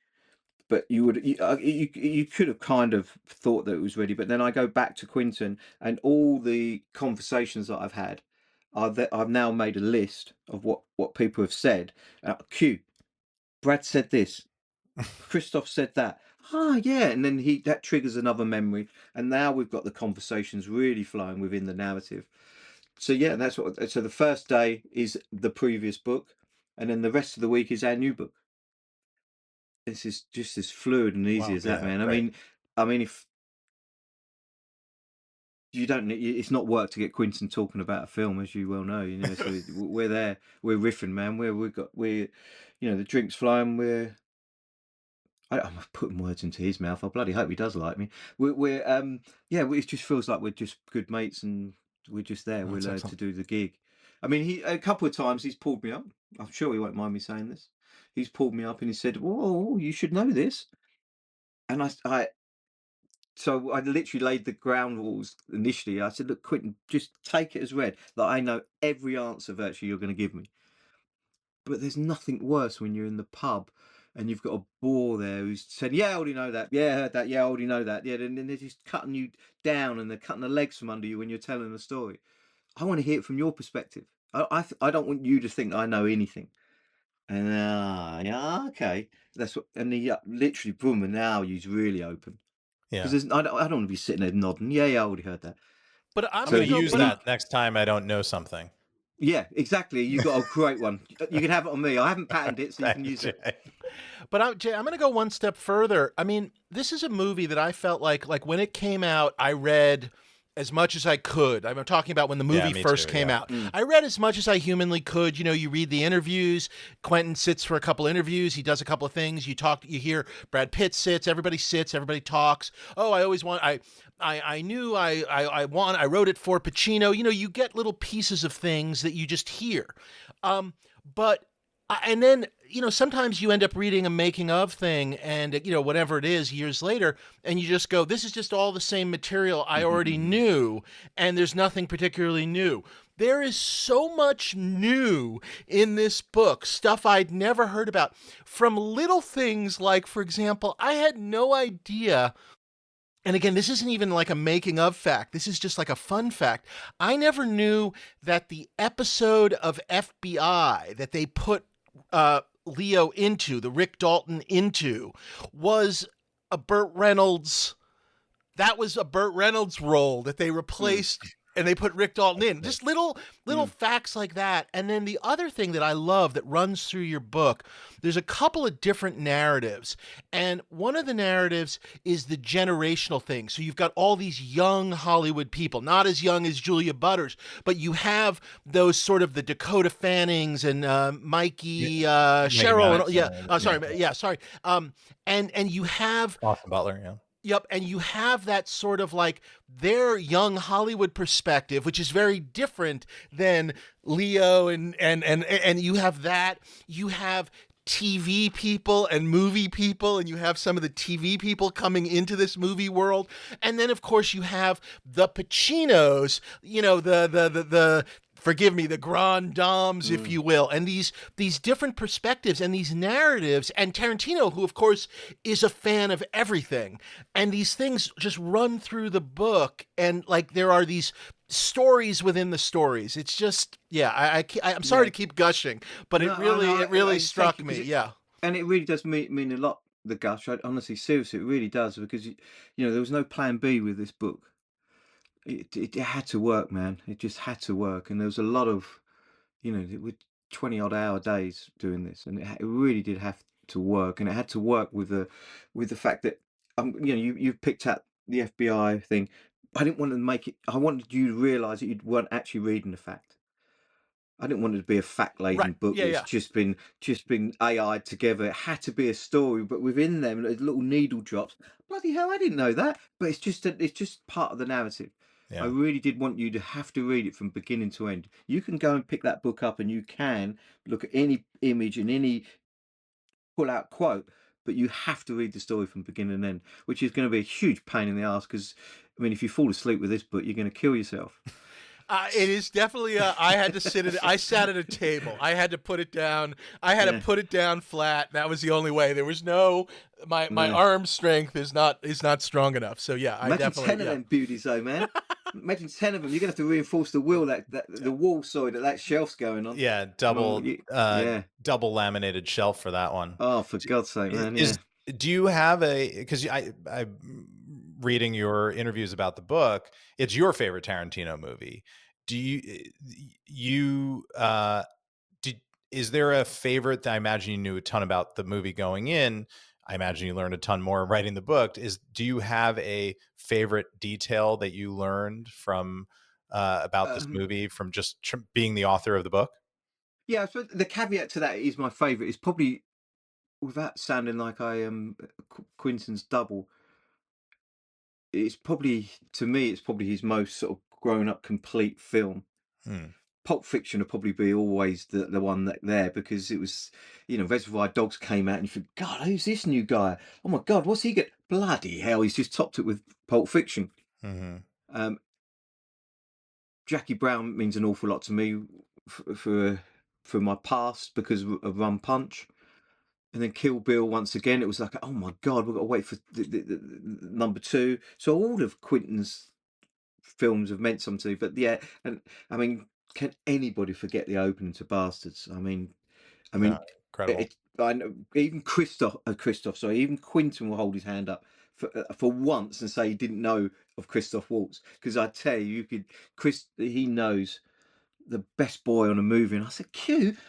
but you could have kind of thought that it was ready. But then I go back to Quentin, and all the conversations that I've had I've now made a list of what people have said. Q, Brad said this, Christoph said that. Ah, yeah, and then that triggers another memory, and now we've got the conversations really flowing within the narrative. So yeah, that's what. So the first day is the previous book, and then the rest of the week is our new book. This is just as fluid and easy as that, man. I mean, if you don't, it's not work to get Quentin talking about a film, as you well know. You know, so we're there, we're riffing, man. We're, you know, the drinks flowing. I'm putting words into his mouth. I bloody hope he does like me. It just feels like we're just good mates, and we're just there. We're there to do the gig. I mean, a couple of times he's pulled me up. I'm sure he won't mind me saying this. He's pulled me up and he said, "Whoa, you should know this." And so I literally laid the ground rules initially. I said, "Look, Quentin, just take it as read that I know every answer virtually you're going to give me." But there's nothing worse when you're in the pub and you've got a bore there who's saying, "Yeah, I already know that. Yeah, I heard that. Yeah, I already know that." Yeah, and then they're just cutting you down and they're cutting the legs from under you when you're telling the story. I want to hear it from your perspective. I don't want you to think I know anything. And yeah, okay, that's what. And he literally, boom, and now he's really open. Yeah. Because I don't want to be sitting there nodding. Yeah, I already heard that. But I'm going going to to use that next time I don't know something. Yeah, exactly. You got a great one. You can have it on me. I haven't patented it, so you can use it. But Jay, I'm going to go one step further. I mean, this is a movie that I felt like when it came out, I read as much as I could. I'm talking about when the movie first came out. I read as much as I humanly could. You know, you read the interviews. Quentin sits for a couple interviews. He does a couple of things. You hear Brad Pitt sits. Everybody talks. Oh, I always want. I knew I wrote it for Pacino. You know, you get little pieces of things that you just hear. And then, you know, sometimes you end up reading a making of thing and, you know, whatever it is years later, and you just go, this is just all the same material I already knew, and there's nothing particularly new. There is so much new in this book, stuff I'd never heard about, from little things like, for example, I had no idea. And again, this isn't even like a making of fact. This is just like a fun fact. I never knew that the episode of FBI that they put Leo into, the Rick Dalton into, was a Burt Reynolds. That was a Burt Reynolds role that they replaced. And they put Rick Dalton in. Just little facts like that. And then the other thing that I love that runs through your book, there's a couple of different narratives. And one of the narratives is the generational thing. So you've got all these young Hollywood people, not as young as Julia Butters, but you have those sort of the Dakota Fannings and Mikey, Cheryl. And you have Austin Butler, yeah. Yep, and you have that sort of like their young Hollywood perspective, which is very different than Leo, and you have that. You have TV people and movie people, and you have some of the TV people coming into this movie world, and then of course you have the Pacinos, you know, the forgive me, the grand dames, if you will, and these different perspectives and these narratives, and Tarantino, who of course is a fan of everything, and these things just run through the book, and like there are these stories within the stories. It's just, I'm sorry to keep gushing, but it really struck me, and it really does mean a lot. The gush, honestly, seriously, it really does, because you know there was no plan B with this book. It had to work, man. It just had to work, and there was a lot of with 20-odd-hour days doing this, and it really did have to work, and it had to work with the fact that you've picked out the FBI thing. I didn't want to make it. I wanted you to realise that you weren't actually reading the fact. I didn't want it to be a Right. fact-laden book Yeah, that's yeah. just been AI'd together. It had to be a story, but within them, there's little needle drops. Bloody hell, I didn't know that. But it's just part of the narrative. I Yeah. really did want you to have to read it from beginning to end. You can go and pick that book up, and you can look at any image and any pull-out quote, but you have to read the story from beginning to end, which is going to be a huge pain in the ass. Because I mean, if you fall asleep with this book, you're going to kill yourself. It is definitely I had to I sat at a table. I had to put it down. I had to Yeah, put it down flat. That was the only way. There was no my no. arm strength is not strong enough. So yeah, I Imagine definitely 10 of yeah. them beauties though, man. Imagine 10 of them. You're gonna have to reinforce the wall the wall, sorry, that shelf's going on. Yeah, Yeah. double laminated shelf for that one. Oh, for God's sake, man. Yeah. Is do you have because I reading your interviews about the book, it's your favorite Tarantino movie. Do you did is there a favorite that I imagine you knew a ton about the movie going in? I imagine you learned a ton more writing the book. Do you have a favorite detail that you learned from about this Um, movie from just being the author of the book? yeah, so the caveat to that is my favourite is probably, without sounding like I am Quentin's double, it's probably, to me, it's probably his most sort of grown up complete film. Hmm. Pulp Fiction will probably be always the one that there, because it was, Reservoir Dogs came out and you think, God, who's this new guy? Oh my God, what's he get? Bloody hell, he's just topped it with Pulp Fiction. Mm-hmm. Um, Jackie Brown means an awful lot to me for my past because of Rum Punch. And then Kill Bill once again, it was like, oh my God, we've got to wait for the number two. So all of Quentin's films have meant something to me. But yeah, and I mean, can anybody forget the opening to Bastards? I No, mean, incredible. I know even sorry, even Quentin will hold his hand up for once and say he didn't know of Christoph Waltz, because I tell you, he knows the best boy on a movie. And I said,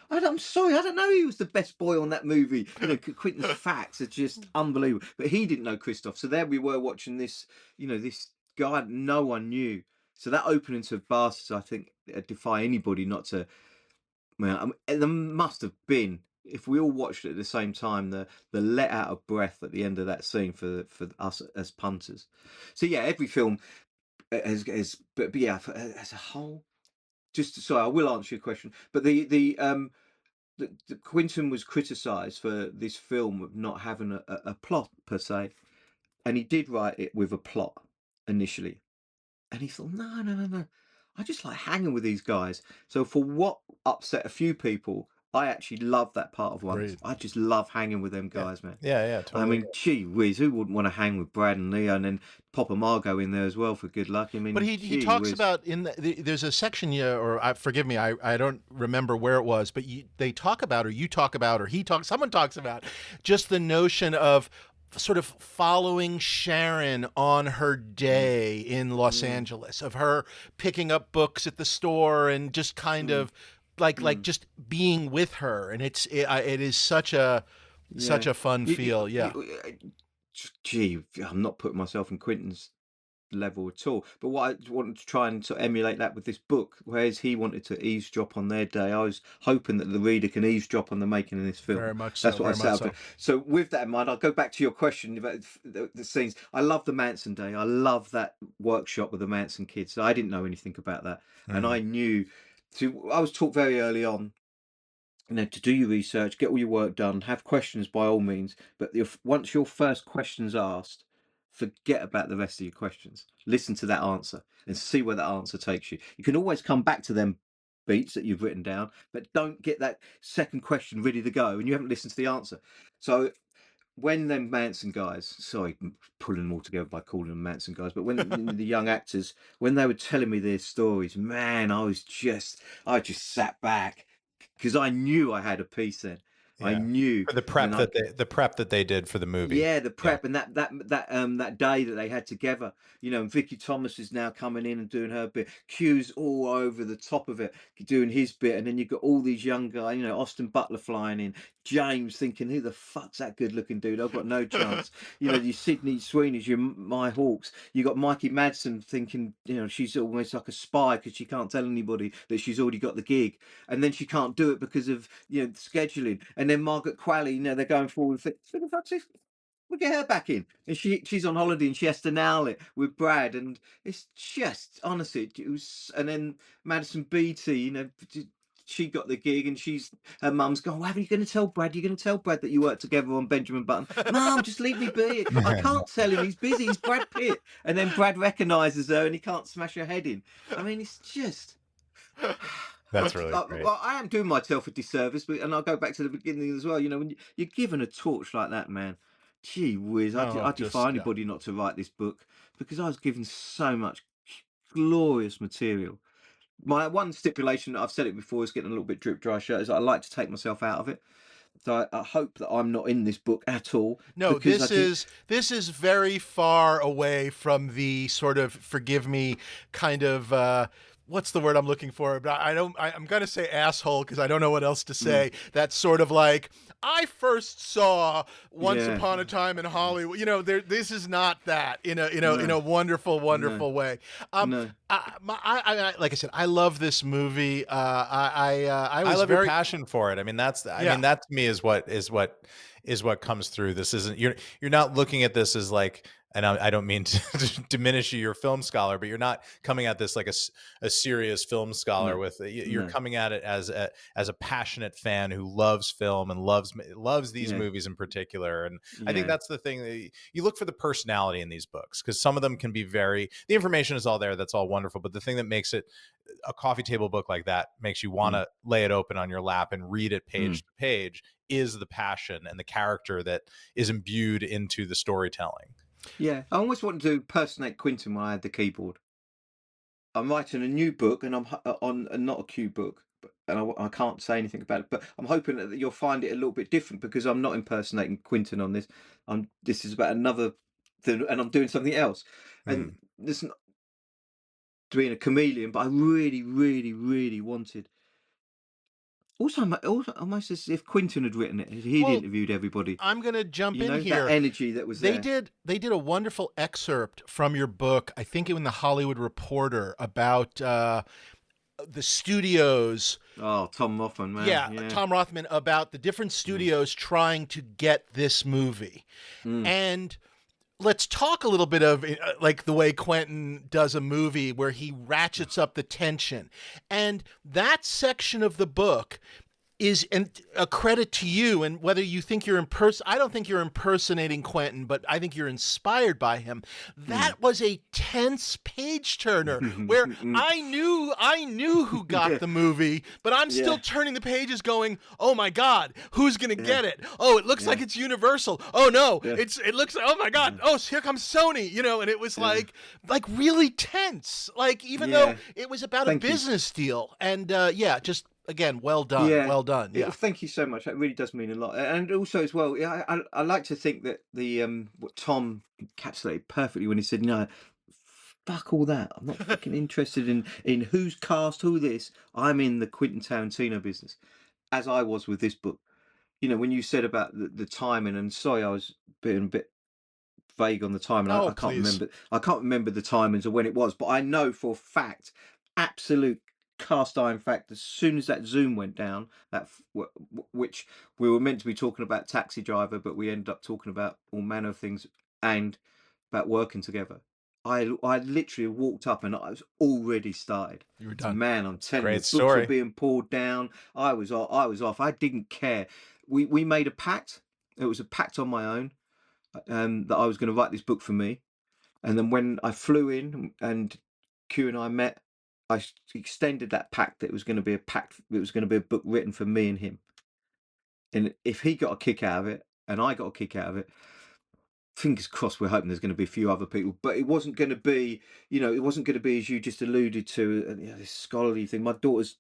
I'm sorry, I don't know he was the best boy on that movie. Quentin's facts are just unbelievable. But he didn't know Christoph. So there we were watching this, this guy no one knew. So that opening to Bastards, I think, defy anybody not to. Man, there must have been, if we all watched it at the same time, the let out of breath at the end of that scene for us as punters. So yeah, every film has but yeah, as a whole, just sorry, I will answer your question. But the Quentin was criticised for this film of not having a plot per se, and he did write it with a plot initially, and he thought, no, no, no, no, I just like hanging with these guys. So for what upset a few people, I actually love that part of Once. Great. I just love hanging with them Yeah. guys, man. Yeah, I totally. mean, gee whiz, who wouldn't want to hang with Brad and Leo, and then pop a Margot in there as well for good luck? I But mean, he gee talks whiz. about there's a section, yeah, or forgive me, I don't remember where it was, but they talk about, or you talk about, or someone talks about just the notion of sort of following Sharon on her Mm, day in Los mm, Angeles, of her picking up books at the store and just kind mm, of like mm. just being with her, and it is such Yeah. a fun You, feel, yeah. gee, I'm not putting myself in Quentin's level at all. But what I wanted to try and sort of emulate that with this book, whereas he wanted to eavesdrop on their day, I was hoping that the reader can eavesdrop on the making of this film. Very much That's so, what I very set much out to. so. So with that in mind, I'll go back to your question about the scenes. I love the Manson day. I love that workshop with the Manson kids. I didn't know anything about that, and Mm. I knew. I was taught very early on, to do your research, get all your work done, have questions by all means. But once your first question's asked, forget about the rest of your questions. Listen to that answer and see where that answer takes you. You can always come back to them beats that you've written down, but don't get that second question ready to go and you haven't listened to the answer. So when them Manson guys, sorry, pulling them all together by calling them Manson guys, but when the young actors, when they were telling me their stories, man, I just sat back because I knew I had a piece then. I Yeah. knew For when I the prep that they did for the movie. yeah, the Yeah. prep and that day that they had together, and Vicky Thomas is now coming in and doing her bit. Q's all over the top of it, doing his bit, and then you've got all these young guys, Austin Butler flying in, James thinking, who the fuck's that good-looking dude? I've got no chance. You Sydney Sweeney's your My Hawks. You got Mikey Madsen thinking, she's almost like a spy because she can't tell anybody that she's already got the gig, and then she can't do it because of scheduling. And then Margaret Qualley, they're going forward. Who the fuck's this? We'll get her back in. And she's on holiday and she has to nail it with Brad. And it's just, honestly, it was. And then Madison Beattie, she got the gig and her mum's going, well, are you going to tell Brad? You're going to tell Brad that you work together on Benjamin Button? Mum, just leave me be. I can't tell him. He's busy. He's Brad Pitt. And then Brad recognises her and he can't smash her head in. I mean, it's just. That's really great. Well, I am doing myself a disservice, and I'll go back to the beginning as well. When you're given a torch like that, man, gee whiz, I defy anybody not to write this book because I was given so much glorious material. My one stipulation, I've said it before, is getting a little bit drip dry shirt, is I like to take myself out of it. So I hope that I'm not in this book at all. No, this is very far away from the sort of, forgive me, kind of what's the word I'm looking for? But I'm going to say asshole because I don't know what else to say. That's sort of like, I first saw Once Upon a Time in Hollywood. This is not that in a wonderful way. Like I said, I love this movie. I love your passion for it. I mean, that to me is what comes through. This isn't, you're not looking at this as like, and I don't mean to diminish you, you're a film scholar, but you're not coming at this like a serious film scholar. You're coming at it as a passionate fan who loves film and loves these movies in particular. And I think that's the thing that you look for, the personality in these books, because some of them can be the information is all there. That's all wonderful. But the thing that makes it a coffee table book like that, makes you want to lay it open on your lap and read it page to page, is the passion and the character that is imbued into the storytelling. Yeah, I almost wanted to impersonate Quentin when I had the keyboard. I'm writing a new book, and I'm on not a Q book, and I can't say anything about it. But I'm hoping that you'll find it a little bit different because I'm not impersonating Quentin on this. This is about another thing, and I'm doing something else. And this not being a chameleon, but I really, really, really wanted. Also, almost as if Quentin had written it. He'd interviewed everybody. I'm going to jump in here. That energy that was there. They did a wonderful excerpt from your book, I think in the Hollywood Reporter, about the studios. Oh, Tom Rothman, man. Yeah, Tom Rothman, about the different studios trying to get this movie. And let's talk a little bit of like the way Quentin does a movie where he ratchets up the tension. And that section of the book is a credit to you, and whether you think you're I don't think you're impersonating Quentin, but I think you're inspired by him. That was a tense page turner where I knew who got the movie, but I'm still turning the pages going, oh my God, who's going to get it? Oh, it looks like it's Universal. Oh no, it looks like, oh my God. Oh, here comes Sony, and it was like really tense. Like, even though it was about a business deal, and just, again, well done. Well done. Yeah. Thank you so much. That really does mean a lot. And also as well, I like to think that what Tom encapsulated perfectly when he said, fuck all that. I'm not fucking interested in who's cast, who this. I'm in the Quentin Tarantino business, as I was with this book. When you said about the timing, and sorry, I was being a bit vague on the timing. I can't remember the timings or when it was, but I know for a fact, absolute cast iron fact, as soon as that Zoom went down, which we were meant to be talking about Taxi Driver, but we ended up talking about all manner of things and about working together. I literally walked up and I was already started. You were done. Man, I'm telling you, books story. were being pulled down. I was off. I didn't care. We made a pact. It was a pact on my own, that I was going to write this book for me. And then when I flew in and Q and I met, I extended that pact that it was going to be a pact. It was going to be a book written for me and him. And if he got a kick out of it and I got a kick out of it, fingers crossed, we're hoping there's going to be a few other people. But it wasn't going to be, as you just alluded to, this scholarly thing. My daughter's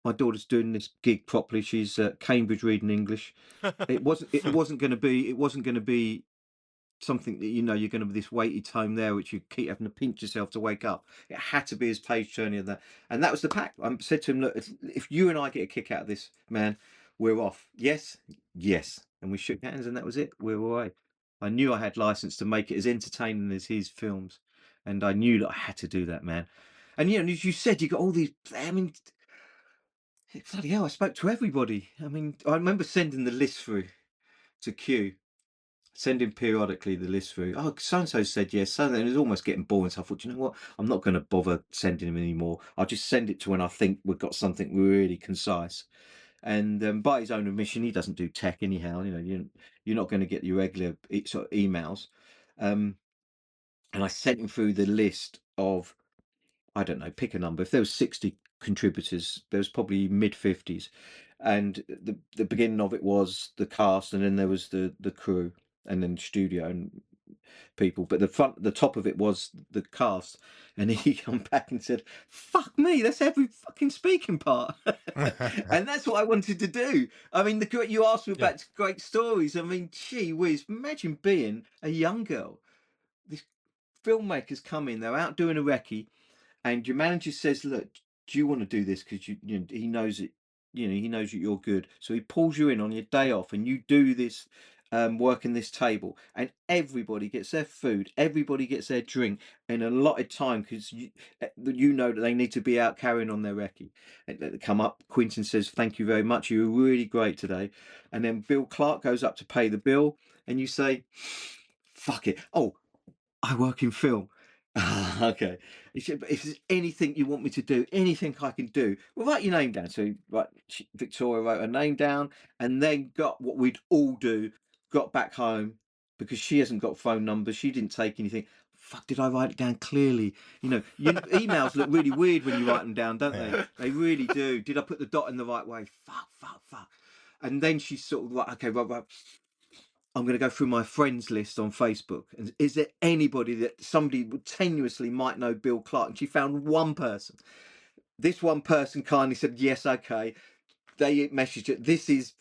my daughter's doing this gig properly. She's at Cambridge reading English. It wasn't going to be something that you're going to be this weighty tome there, which you keep having to pinch yourself to wake up. It had to be his page turning of that, and that was the pact. I said to him, look, if you and I get a kick out of this, man, we're off. Yes, yes, and we shook hands, and that was it. We were away. I knew I had license to make it as entertaining as his films, and I knew that I had to do that, man. And as you said, you got all these. I mean, bloody hell! I spoke to everybody. I mean, I remember sending the list through to Q, sending periodically the list through. Oh, so-and-so said yes. So then it was almost getting boring. So I thought, you know what? I'm not going to bother sending him anymore. I'll just send it to when I think we've got something really concise. And by his own admission, he doesn't do tech anyhow. You're not going to get your regular sort of emails. And I sent him through the list of, I don't know, pick a number. If there was 60 contributors, there was probably mid-50s. And the beginning of it was the cast, and then there was the crew, and then studio and people. But the top of it was the cast. And he come back and said, fuck me, that's every fucking speaking part. And that's what I wanted to do. I mean, you asked me about great stories. I mean, gee whiz, imagine being a young girl. These filmmakers come in, they're out doing a recce, and your manager says, look, do you want to do this? Because he knows it, he knows that you're good. So he pulls you in on your day off, and you do this work in this table, and everybody gets their food, everybody gets their drink in a allotted time, because you know that they need to be out carrying on their recce. And they come up, Quentin says, thank you very much, you were really great today. And then Bill Clark goes up to pay the bill, and you say, fuck it, oh, I work in film. Okay. He said, but if there's anything you want me to do, anything I can do, well, write your name down. So Victoria wrote her name down, and then got what we'd all do, got back home, because she hasn't got phone numbers. She didn't take anything. Fuck, did I write it down clearly? Emails look really weird when you write them down, don't they? They really do. Did I put the dot in the right way? Fuck. And then she sort of like, okay, right. I'm going to go through my friends list on Facebook. And is there anybody that somebody tenuously might know Bill Clark? And she found one person. This one person kindly said, yes, okay. They messaged it. This is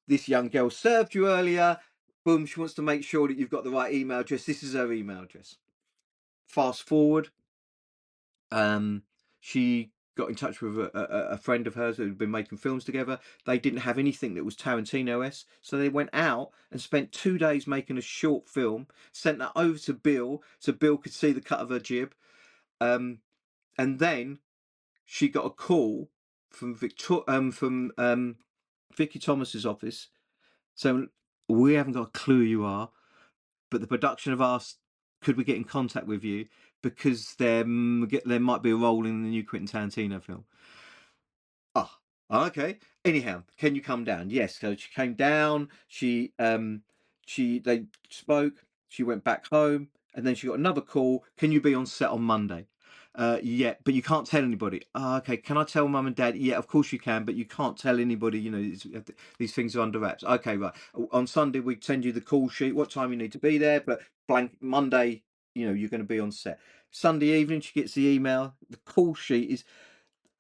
this young girl served you earlier. Boom, she wants to make sure that you've got the right email address. This is her email address. Fast forward. She got in touch with a friend of hers who had been making films together. They didn't have anything that was Tarantino-esque, so they went out and spent 2 days making a short film, sent that over to Bill so Bill could see the cut of her jib. And then she got a call from Vicky Thomas's office. So we haven't got a clue who you are, but the production have asked, could we get in contact with you, because there might be a role in the new Quentin Tarantino film. Oh, okay. Anyhow, can you come down? Yes. So she came down. They spoke. She went back home, and then she got another call. Can you be on set on Monday? Yeah, but you can't tell anybody. Okay, can I tell mum and dad? Yeah, of course you can, but you can't tell anybody. These things are under wraps. Okay, right. On Sunday we send you the call sheet, what time you need to be there, but blank Monday, you're going to be on set. Sunday evening she gets the email. The call sheet is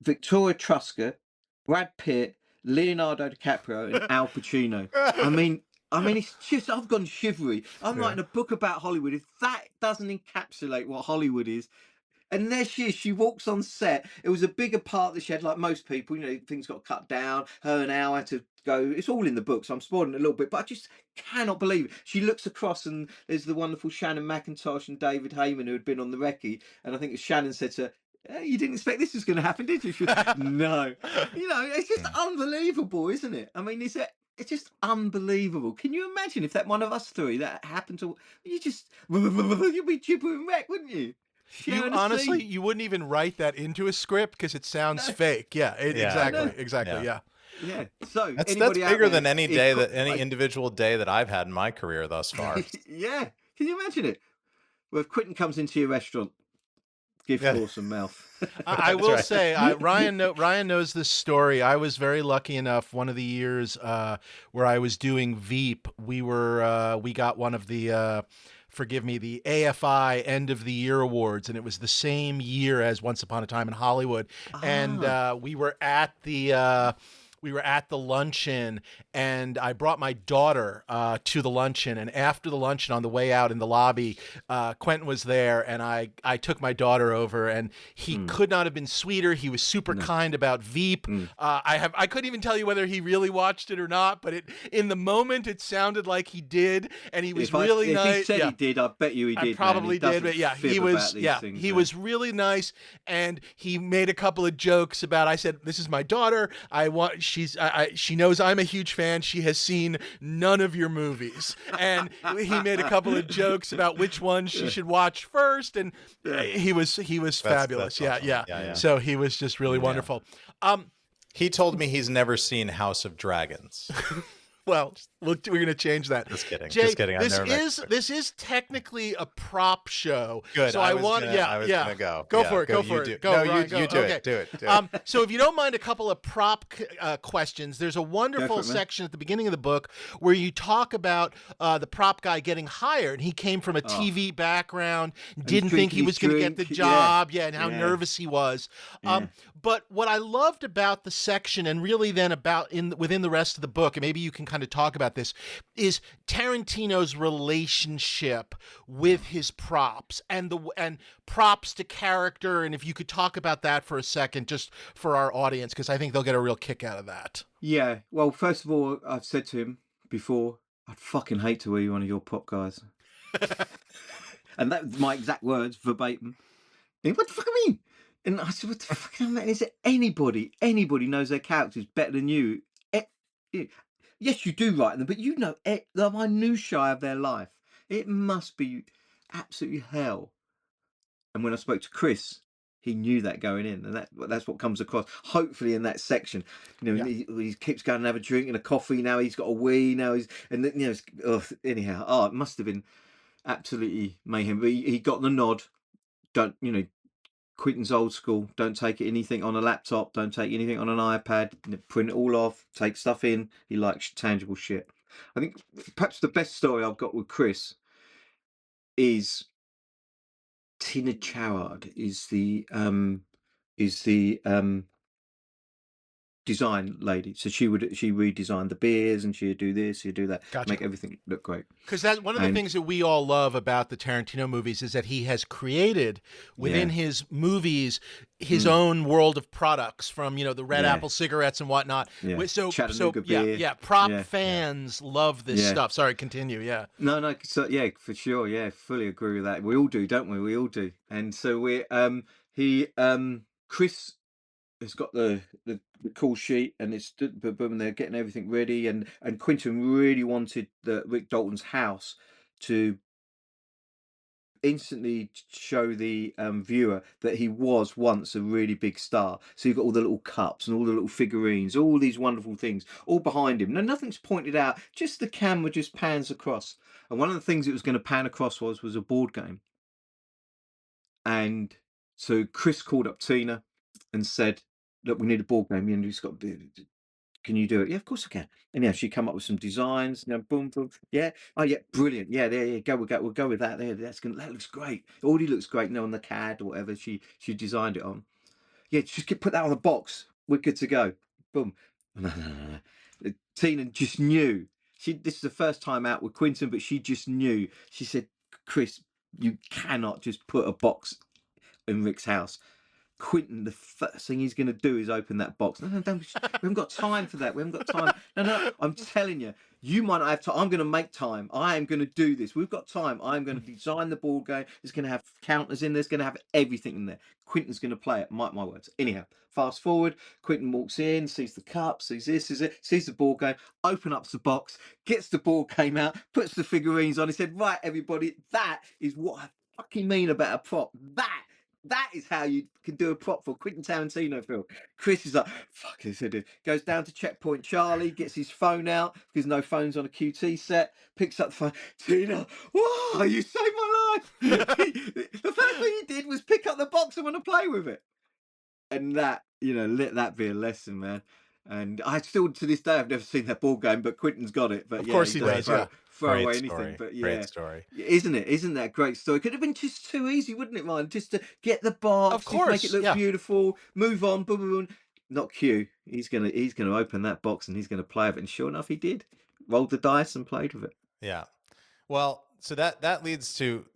Victoria Truscott, Brad Pitt, Leonardo DiCaprio, and Al Pacino. I mean, it's just, I've gone shivery. I'm writing a book about Hollywood. If that doesn't encapsulate what Hollywood is. And there she is. She walks on set. It was a bigger part that she had, like most people. Things got cut down. Her and Al had to go. It's all in the book, so I'm spoiling it a little bit. But I just cannot believe it. She looks across, and there's the wonderful Shannon McIntosh and David Heyman, who had been on the recce. And I think Shannon said to her, you didn't expect this was going to happen, did you? She was, no. It's just unbelievable, isn't it? I mean, it's just unbelievable. Can you imagine if that one of us three that happened to you'd be gibbering wreck, wouldn't you? Honestly, you wouldn't even write that into a script because it sounds fake. Yeah, exactly. Yeah. Yeah. So that's bigger than any individual day that I've had in my career thus far. Yeah. Can you imagine it? Well, if Quentin comes into your restaurant, give Thor some mouth. I will say, Ryan knows this story. I was very lucky enough. One of the years where I was doing Veep, we got one of the forgive me, the AFI End of the Year Awards, and it was the same year as Once Upon a Time in Hollywood. And we were at the luncheon, and I brought my daughter to the luncheon. And after the luncheon, on the way out in the lobby, Quentin was there, and I took my daughter over, and he could not have been sweeter. He was super kind about Veep. I couldn't even tell you whether he really watched it or not, but in the moment it sounded like he did, and he was really nice. If he said he did, I bet you he did. I probably did, but yeah, he was. Yeah, things, he was really nice, and he made a couple of jokes about. I said, "This is my daughter. She knows I'm a huge fan. She has seen none of your movies." And he made a couple of jokes about which one she should watch first. And he was fabulous. That's yeah. awesome. So he was just really wonderful. He told me he's never seen House of Dragons. Well, we're going to change that. Just kidding. Jay, Just kidding. This is technically a prop show. Good. So I was gonna go. Go for it. Go for it. Go, Ryan, you do okay. it. Do it. So if you don't mind a couple of prop questions, there's a wonderful section at the beginning of the book where you talk about the prop guy getting hired. He came from a TV background, didn't think he was going to get the job, and how nervous he was. But what I loved about the section, and really then within the rest of the book, and maybe you can kind of talk about this, is Tarantino's relationship with his props and props to character. And if you could talk about that for a second, just for our audience, because I think they'll get a real kick out of that. Yeah. Well, first of all, I've said to him before, I'd fucking hate to be one of your prop guys. And that was my exact words, verbatim. And what the fuck I mean? And I said, what the fuck I mean? Is it anybody knows their characters better than you? Yes, you do write them, but you know the minutiae of their life. It must be absolutely hell. And when I spoke to Chris, he knew that going in, and that's what comes across. Hopefully, in that section, he keeps going and have a drink and a coffee. Now he's got a wee. Now anyhow. It must have been absolutely mayhem. But he got the nod. Quentin's old school. Don't take anything on a laptop. Don't take anything on an iPad. Print it all off. Take stuff in. He likes tangible shit. I think perhaps the best story I've got with Chris is Tina Choward is the design lady. So she redesigned the beers, and she'd do this, she'd do that, make everything look great. Because that's one of the things that we all love about the Tarantino movies, is that he has created within his movies his own world of products, from the Red Apple cigarettes and whatnot. Chattanooga beer. Prop fans love this stuff. Sorry, continue. No, so for sure, fully agree with that. We all do, don't we? We all do. And so Chris has got the call sheet, and it's boom, and they're getting everything ready, and Quentin really wanted Rick Dalton's house to instantly show the viewer that he was once a really big star. So you've got all the little cups and all the little figurines, all these wonderful things all behind him. Now nothing's pointed out, just the camera just pans across. And one of the things it was going to pan across was a board game. And so Chris called up Tina and said, look, we need a board game. Can you do it? Yeah, of course I can. And she come up with some designs. Boom, boom. Yeah. Oh, yeah, brilliant. Yeah, there you go. We'll go with that. There, that looks great. It already looks great. On the CAD or whatever she designed it on. Yeah, just put that on the box. We're good to go. Boom. No. Tina just knew. This is the first time out with Quentin, but she just knew. She said, Chris, you cannot just put a box in Rick's house. Quentin, the first thing he's going to do is open that box. No, we haven't got time for that. We haven't got time. No, I'm telling you, you might not have time. I'm going to make time. I am going to do this. We've got time. I'm going to design the board game. It's going to have counters in there. It's going to have everything in there. Quentin's going to play it. Mark my words. Anyhow, fast forward. Quentin walks in, sees the cup, sees this, sees the board game, open up the box, gets the board game out, puts the figurines on. He said, right, everybody, that is what I fucking mean about a prop. That is how you can do a prop for a Quentin Tarantino film. Chris is like, fuck this, goes down to Checkpoint Charlie, gets his phone out, because no phone's on a QT set, picks up the phone. Tina, whoa, you saved my life. The first thing he did was pick up the box and want to play with it. And that, let that be a lesson, man. And I still, to this day, I've never seen that ball game, but Quentin's got it. But Of yeah, course he does. throw, Yeah. throw Great away story. anything. But Great yeah, story. isn't it? Isn't that a great story? Could have been just too easy, wouldn't it, Ryan? Just to get the box, Of just make it course. look Yeah. beautiful, move on, boom, boom, boom. Not Q. He's gonna open that box and he's gonna play with it. And sure enough, he did. Rolled the dice and played with it. Yeah. Well, so that leads to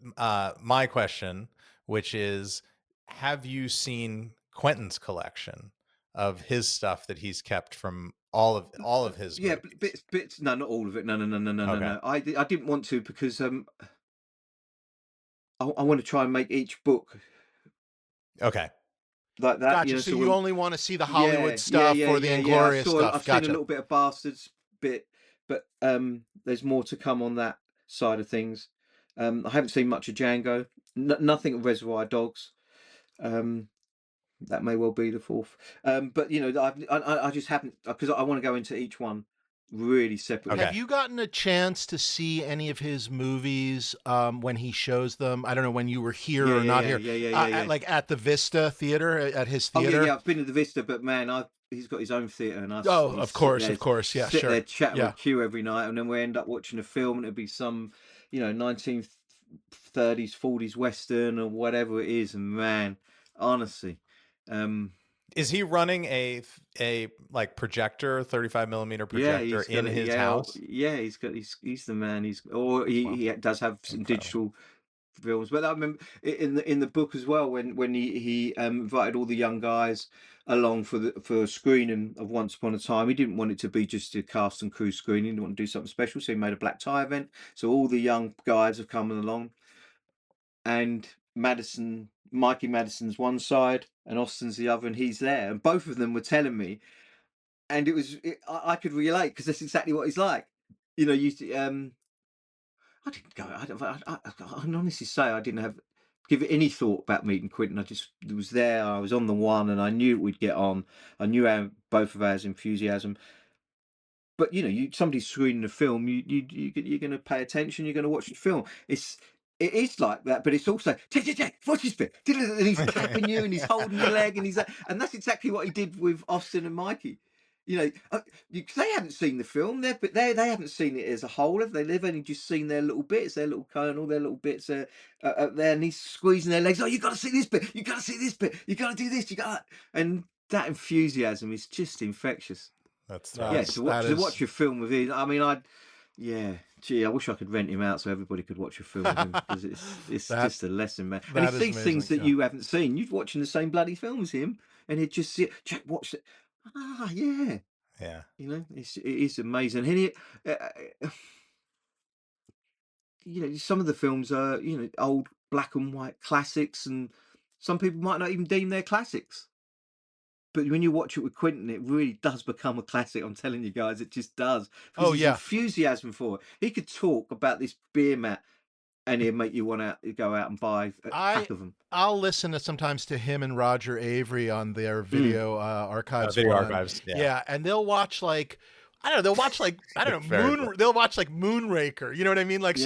my question, which is, have you seen Quentin's collection of his stuff that he's kept from all of his Yeah, movies? bits. No, not all of it. No. Okay. No. I didn't want to because I want to try and make each book Okay. like that. Gotcha. You know, So so you when, only want to see the Hollywood stuff or the Yeah. Inglorious stuff. I've Gotcha. seen a little bit of Bastards bit, but there's more to come on that side of things. I haven't seen much of Django. Nothing of Reservoir Dogs. That may well be the fourth. But you know, I just haven't, because I want to go into each one really separately. Okay. Have you gotten a chance to see any of his movies when he shows them? I don't know when you were here or not here. Yeah. Like at the Vista Theater, at his Oh theater. yeah. I've been to the Vista, but man, he's got his own theatre, and Oh, he's of course. Yeah, sit sure. there chatting Yeah. with Q every night, and then we end up watching a film, and it'd be some, 1930s, 40s western or whatever it is, and man, honestly, is he running a like projector, 35 millimeter projector in his house? Yeah, he's the man. He does have some Incredible. digital films, but I remember in the book as well when he invited all the young guys along for a screening of Once Upon a Time. He didn't want it to be just a cast and crew screening. He didn't want to do something special, so he made a black tie event. So all the young guys have come along, and Mikey Madison's one side and Austin's the other, and he's there, and both of them were telling me, and I could relate because that's exactly what he's like. You know, I didn't go. I can honestly say I didn't give it any thought about meeting Quentin. I just was there. I was on the one, and I knew we'd get on. I knew both of our enthusiasm. But somebody's screening a film. You're going to pay attention. You're going to watch the film. It is like that, but it's also Jack, watch this bit, and he's tapping you, and he's holding your leg, and that's exactly what he did with Austin and Mikey. They haven't seen the film, but they haven't seen it as a whole, have they? They've only just seen their little bits, their little kernel, their little bits there, and he's squeezing their legs. Oh, you got to see this bit, you got to see this bit, you got to do this, and that enthusiasm is just infectious. That's to watch your film with him. I mean, I wish I could rent him out so everybody could watch a film with him, because it's just a lesson, man. And he sees things that you haven't seen. You're watching the same bloody film as him, and he'd just see it. Jack, watch it. Yeah. Yeah. It is amazing. And some of the films are, old black and white classics, and some people might not even deem they're classics. But when you watch it with Quentin, it really does become a classic. I'm telling you guys, it just does. Oh, yeah. Enthusiasm for it. He could talk about this beer mat, and he'd make you want to go out and buy a pack of them. I'll listen sometimes to him and Roger Avery on their video archives. Archives. Yeah, and they'll watch they'll watch they'll watch like Moonraker, you know what I mean? Like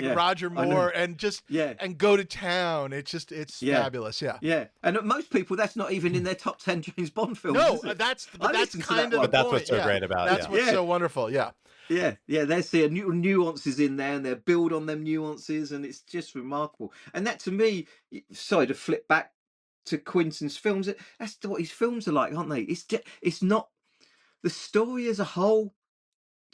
Roger Moore, and and go to town. It's fabulous. Yeah. Yeah. And most people, that's not even in their top 10 James Bond films. No, that's kind of the point. But that's what's so great about it. That's what's so wonderful. Yeah. Yeah, they see nuances in there, and they build on them nuances, and it's just remarkable. And that, to me, sorry to flip back to Quentin's films, that's what his films are like, aren't they? It's not the story as a whole.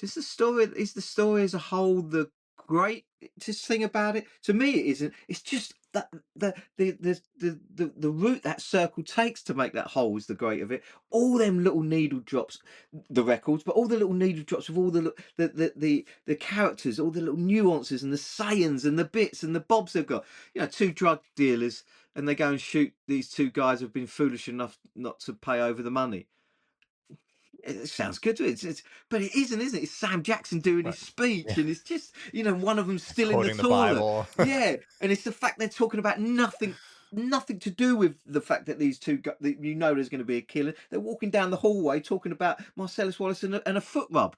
Is the story as a whole the greatest thing about it? To me, it isn't. It's just that the route that circle takes to make that whole is the great of it. All them little needle drops, the records, but all the little needle drops of all the characters, all the little nuances and the sayings and the bits and the bobs they've got. Two drug dealers, and they go and shoot these two guys who've been foolish enough not to pay over the money. It sounds good to it, but it isn't, is it? It's Sam Jackson doing his speech, and it's just, one of them's still in the toilet. Yeah, and it's the fact they're talking about nothing to do with the fact that these two, there's going to be a killer. They're walking down the hallway talking about Marcellus Wallace and a foot rub.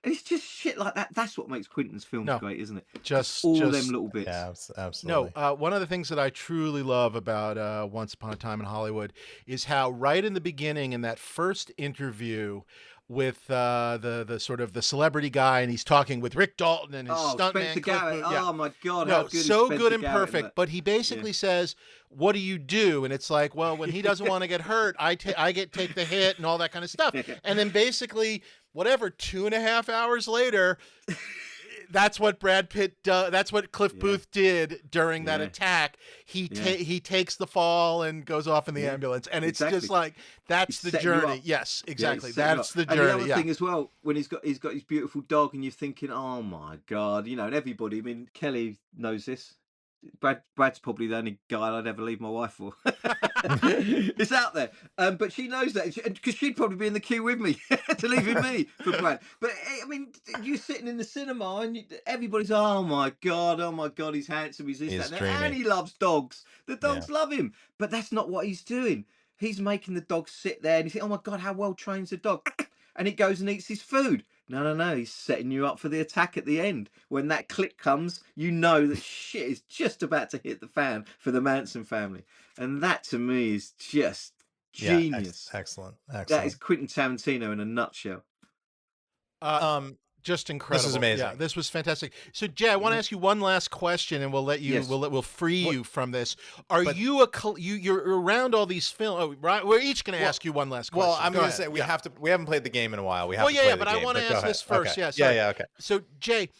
And it's just shit like that. That's what makes Quentin's films great, isn't it? Just all them little bits. Yeah, absolutely. No, one of the things that I truly love about Once Upon a Time in Hollywood is how right in the beginning, in that first interview, the sort of the celebrity guy, and he's talking with Rick Dalton and his stuntman. Spencer Cliff Garrett. Booth. Yeah. Oh my God, No, how good so is Spencer good and Garrett in perfect. that? But he basically says, "What do you do?" And it's like, well, when he doesn't want to get hurt, I take the hit and all that kind of stuff. And then basically, whatever, 2.5 hours later, that's what Brad Pitt that's what Cliff Booth did during that attack. He takes the fall and goes off in the ambulance, and it's just like that's the journey. Yes, exactly. That's the journey. And the other thing as well, when he's got his beautiful dog, and you're thinking, oh my God, and everybody. I mean, Kelly knows this. Brad's probably the only guy I'd ever leave my wife for. It's out there, but she knows that because she'd probably be in the queue with me to leaving me for Brad. But I mean, you're sitting in the cinema and everybody's, oh my God, he's handsome, he's this, that, and he loves dogs. The dogs love him, but that's not what he's doing. He's making the dog sit there, and you think, oh my God, how well trained's the dog? And it goes and eats his food. No, he's setting you up for the attack at the end. When that click comes, you know that shit is just about to hit the fan for the Manson family. And that, to me, is just genius. Excellent. That is Quentin Tarantino in a nutshell. Just incredible. This is amazing. Yeah, this was fantastic. So, Jay, I want to ask you one last question, and we'll let you. We'll free you from this. You're around all these films? Oh, right. We're each going to ask you one last question. Well, I'm going to say we haven't played the game in a while. We have. But I want to ask this first. Okay. Yeah. Okay. So, Jay,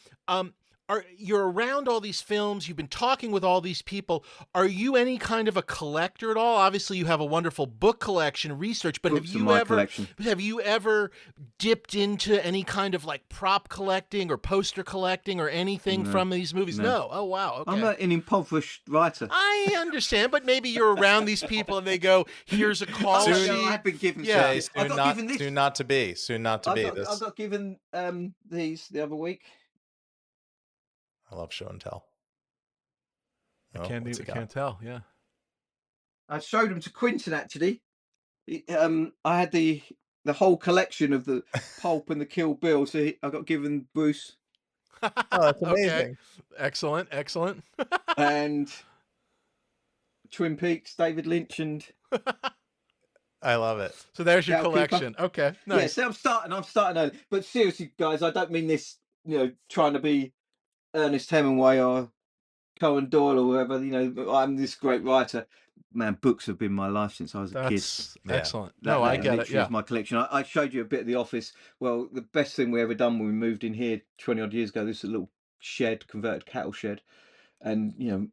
you're around all these films. You've been talking with all these people. Are you any kind of a collector at all? Obviously, you have a wonderful book collection, research. But have you ever dipped into any kind of like prop collecting or poster collecting or anything from these movies? No. Oh wow. Okay. I'm an impoverished writer. I understand, but maybe you're around these people and they go, "Here's a call sheet." I've been given. Soon not to be. I got given these the other week. I love show and tell. I can't tell. Yeah, I showed them to Quentin actually. I had the whole collection of the Pulp and the Kill Bill, so I got given Bruce. Oh, that's amazing! Okay. Excellent. And Twin Peaks, David Lynch, and I love it. So there's your collection. Okay, nice. Yeah, so I'm starting early. But seriously, guys, I don't mean this, trying to be Ernest Hemingway or Conan Doyle or whoever. I'm this great writer. Man, books have been my life since I was a kid. Excellent. I get it. Yeah, my collection. I showed you a bit of the office. Well, the best thing we ever done when we moved in here 20 odd years ago. This is a little shed, converted cattle shed, and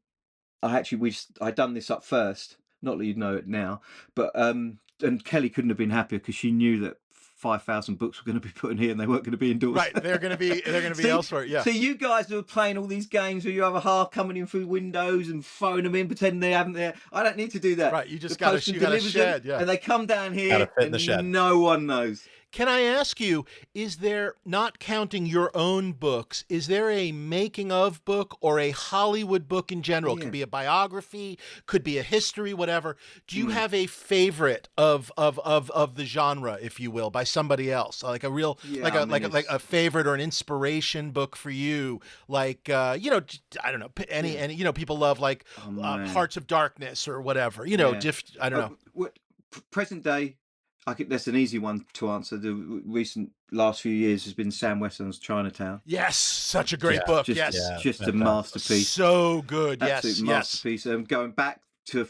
I done this up first. Not that you'd know it now, but and Kelly couldn't have been happier because she knew that 5,000 books were going to be put in here and they weren't going to be indoors. Right, they're going to be elsewhere. Yeah. So you guys are playing all these games where you have a heart coming in through windows and throwing them in, pretending they haven't there. I don't need to do that. Right, you got a shed, and they come down here and no one knows. Can I ask you, is there, not counting your own books, is there a making of book or a Hollywood book in general? It could be a biography, could be a history, whatever. Do you have a favorite of the genre, if you will, by somebody else? Like a real, like a favorite or an inspiration book for you? Like, I don't know, any people love like Hearts of Darkness or whatever, I don't know. Present day, that's an easy one to answer. The recent last few years has been Sam Wesson's Chinatown. Yes, such a great book. Just a masterpiece. So good. Absolute masterpiece. Going back to a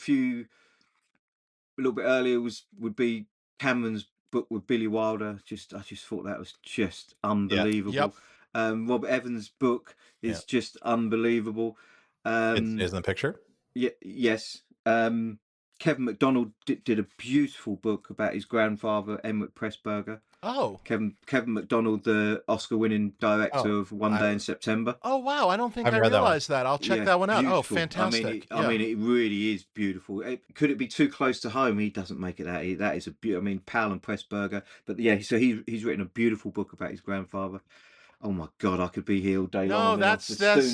little bit earlier would be Cameron's book with Billy Wilder. I just thought that was just unbelievable. Yep. Robert Evans' book is just unbelievable. Isn't the picture? Yes. Kevin MacDonald did a beautiful book about his grandfather, Emmerich Pressburger. Oh. Kevin MacDonald, the Oscar-winning director of One Day in September. Oh, wow. I don't think I realized that. I'll check that one out. Beautiful. Oh, fantastic. I mean, it really is beautiful. Could it be too close to home? He doesn't make it that. That is Powell and Pressburger. But so he's written a beautiful book about his grandfather. Oh my God, I could be here all day long. No, that's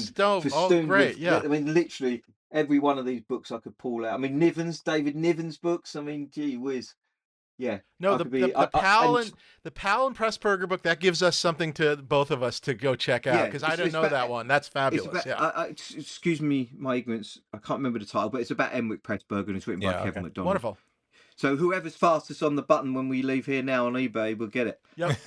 dope. Oh, great. Yeah. I mean, literally every one of these books I could pull out. I mean, David Niven's books. I mean, gee whiz. Yeah. No, the Powell and Pressburger book, that gives us something to both of us to go check out, because I don't know that one. That's fabulous. Excuse me, my ignorance. I can't remember the title, but it's about Emmerich Pressburger and it's written by Kevin MacDonald. Wonderful. So whoever's fastest on the button when we leave here now on eBay will get it. Yep.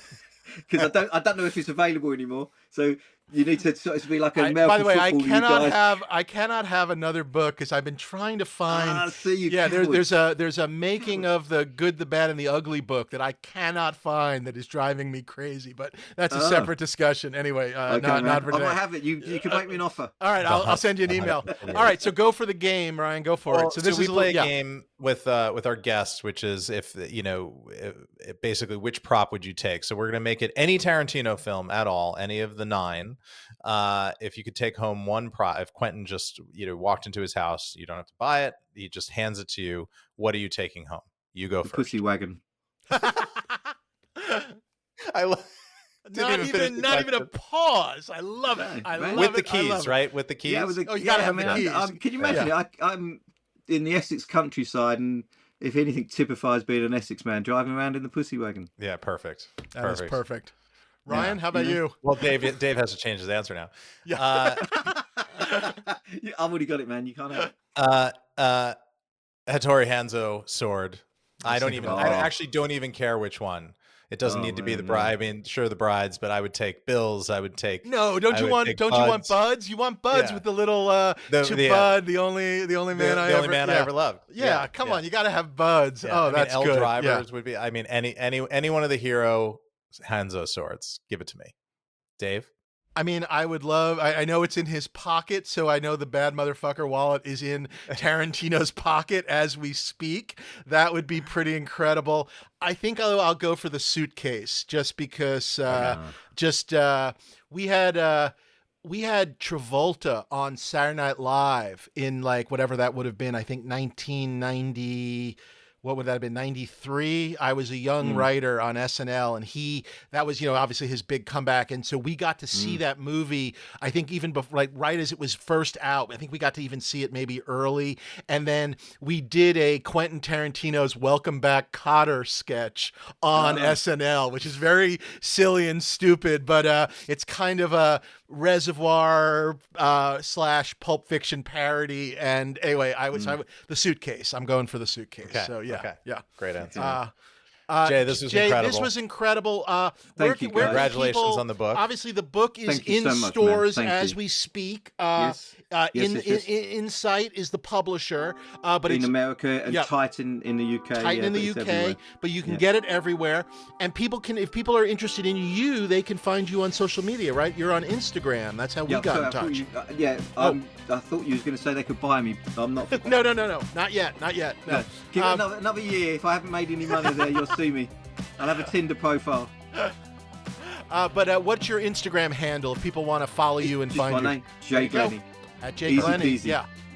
Because I don't know if it's available anymore. So you need to sort of be like an American by the way, I football, cannot have another book because I've been trying to find. There's a making of the Good, the Bad, and the Ugly book that I cannot find that is driving me crazy. But that's a separate discussion. Anyway, okay, not for today. I might have it. You can make me an offer. All right, I'll send you an email. All right, so go for the game, Ryan. Go for it. So we play a game with our guests, which is basically which prop would you take? So we're gonna make it any Tarantino film at all, any of the 9. If you could take home one prop, if Quentin just walked into his house, you don't have to buy it. He just hands it to you. What are you taking home? You go first. Pussy wagon. Not even a pause. I love it. With the keys, right? With the keys. Yeah, you gotta have the keys. Can you imagine it? I'm in the Essex countryside, and if anything typifies being an Essex man, driving around in the pussy wagon. Yeah, perfect. That is perfect. Ryan, how about you? Well, Dave has to change his answer now. Yeah. I've already got it, man. You can't have it. Hattori Hanzo sword. I actually don't even care which one. It doesn't need to be the bride. I mean, sure, the brides, but I would take Bills. I would take. No, don't you want Buds? You want Buds with the little Bud, the only man I ever loved. Yeah, come on, you got to have Buds. Yeah. Oh, that's good. Drivers would be. I mean, any one of the hero Hanzo swords. Give it to me, Dave. I mean, I would love. I know it's in his pocket, so I know the bad motherfucker wallet is in Tarantino's pocket as we speak. That would be pretty incredible. I think I'll go for the suitcase, just because. We had Travolta on Saturday Night Live in like whatever that would have been. I think 1990. What would that have been? 93. I was a young writer on SNL, and that was, obviously his big comeback. And so we got to see that movie, I think even before, right as it was first out. I think we got to even see it maybe early. And then we did a Quentin Tarantino's Welcome Back, Kotter sketch on SNL, which is very silly and stupid, but it's kind of a Reservoir / Pulp Fiction parody. And anyway, the suitcase. I'm going for the suitcase. Okay. So yeah. Great answer. Jay, this was incredible. This was incredible. Thank you, guys. Congratulations on the book. Obviously, the book is in so stores much, as we speak. Yes. Insight is the publisher, but in America and Titan in the UK. Titan in the UK, but you can get it everywhere. And if people are interested in you, they can find you on social media, right? You're on Instagram. That's how we got in touch. I thought you was going to say they could buy me. I'm not. No, not yet. No. Give it another year. If I haven't made any money there, you'll see me. I'll have a Tinder profile. But what's your Instagram handle if people want to follow you and find you? My name, Jay Glennie. At Jay Glennie. Peasy.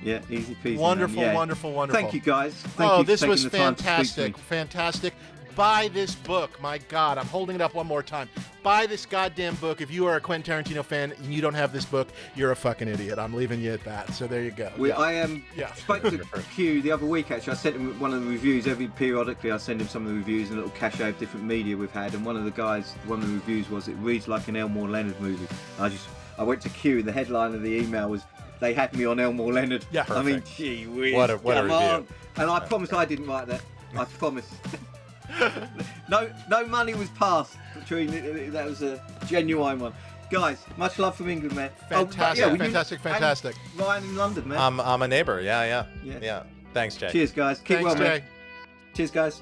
Yeah, easy peasy. Wonderful. Thank you, guys. Thank you this for was taking the time to speak fantastic. Buy this book. My God, I'm holding it up one more time. Buy this goddamn book. If you are a Quentin Tarantino fan and you don't have this book, you're a fucking idiot. I'm leaving you at that. So there you go. I spoke to Q the other week, actually. I sent him one of the reviews. Periodically, I send him some of the reviews and a little cachet of different media we've had. And one of the reviews was, it reads like an Elmore Leonard movie. I went to Q. The headline of the email was, they had me on Elmore Leonard. Yeah, perfect. I mean, gee whiz. What a review. And I promise I didn't write that. I promise. No money was passed between. That was a genuine one. Guys, much love from England, man. Fantastic. Ryan in London, man. I'm a neighbor. Yeah. Thanks, Jay. Cheers, guys. Keep well, man. Jay. Cheers, guys.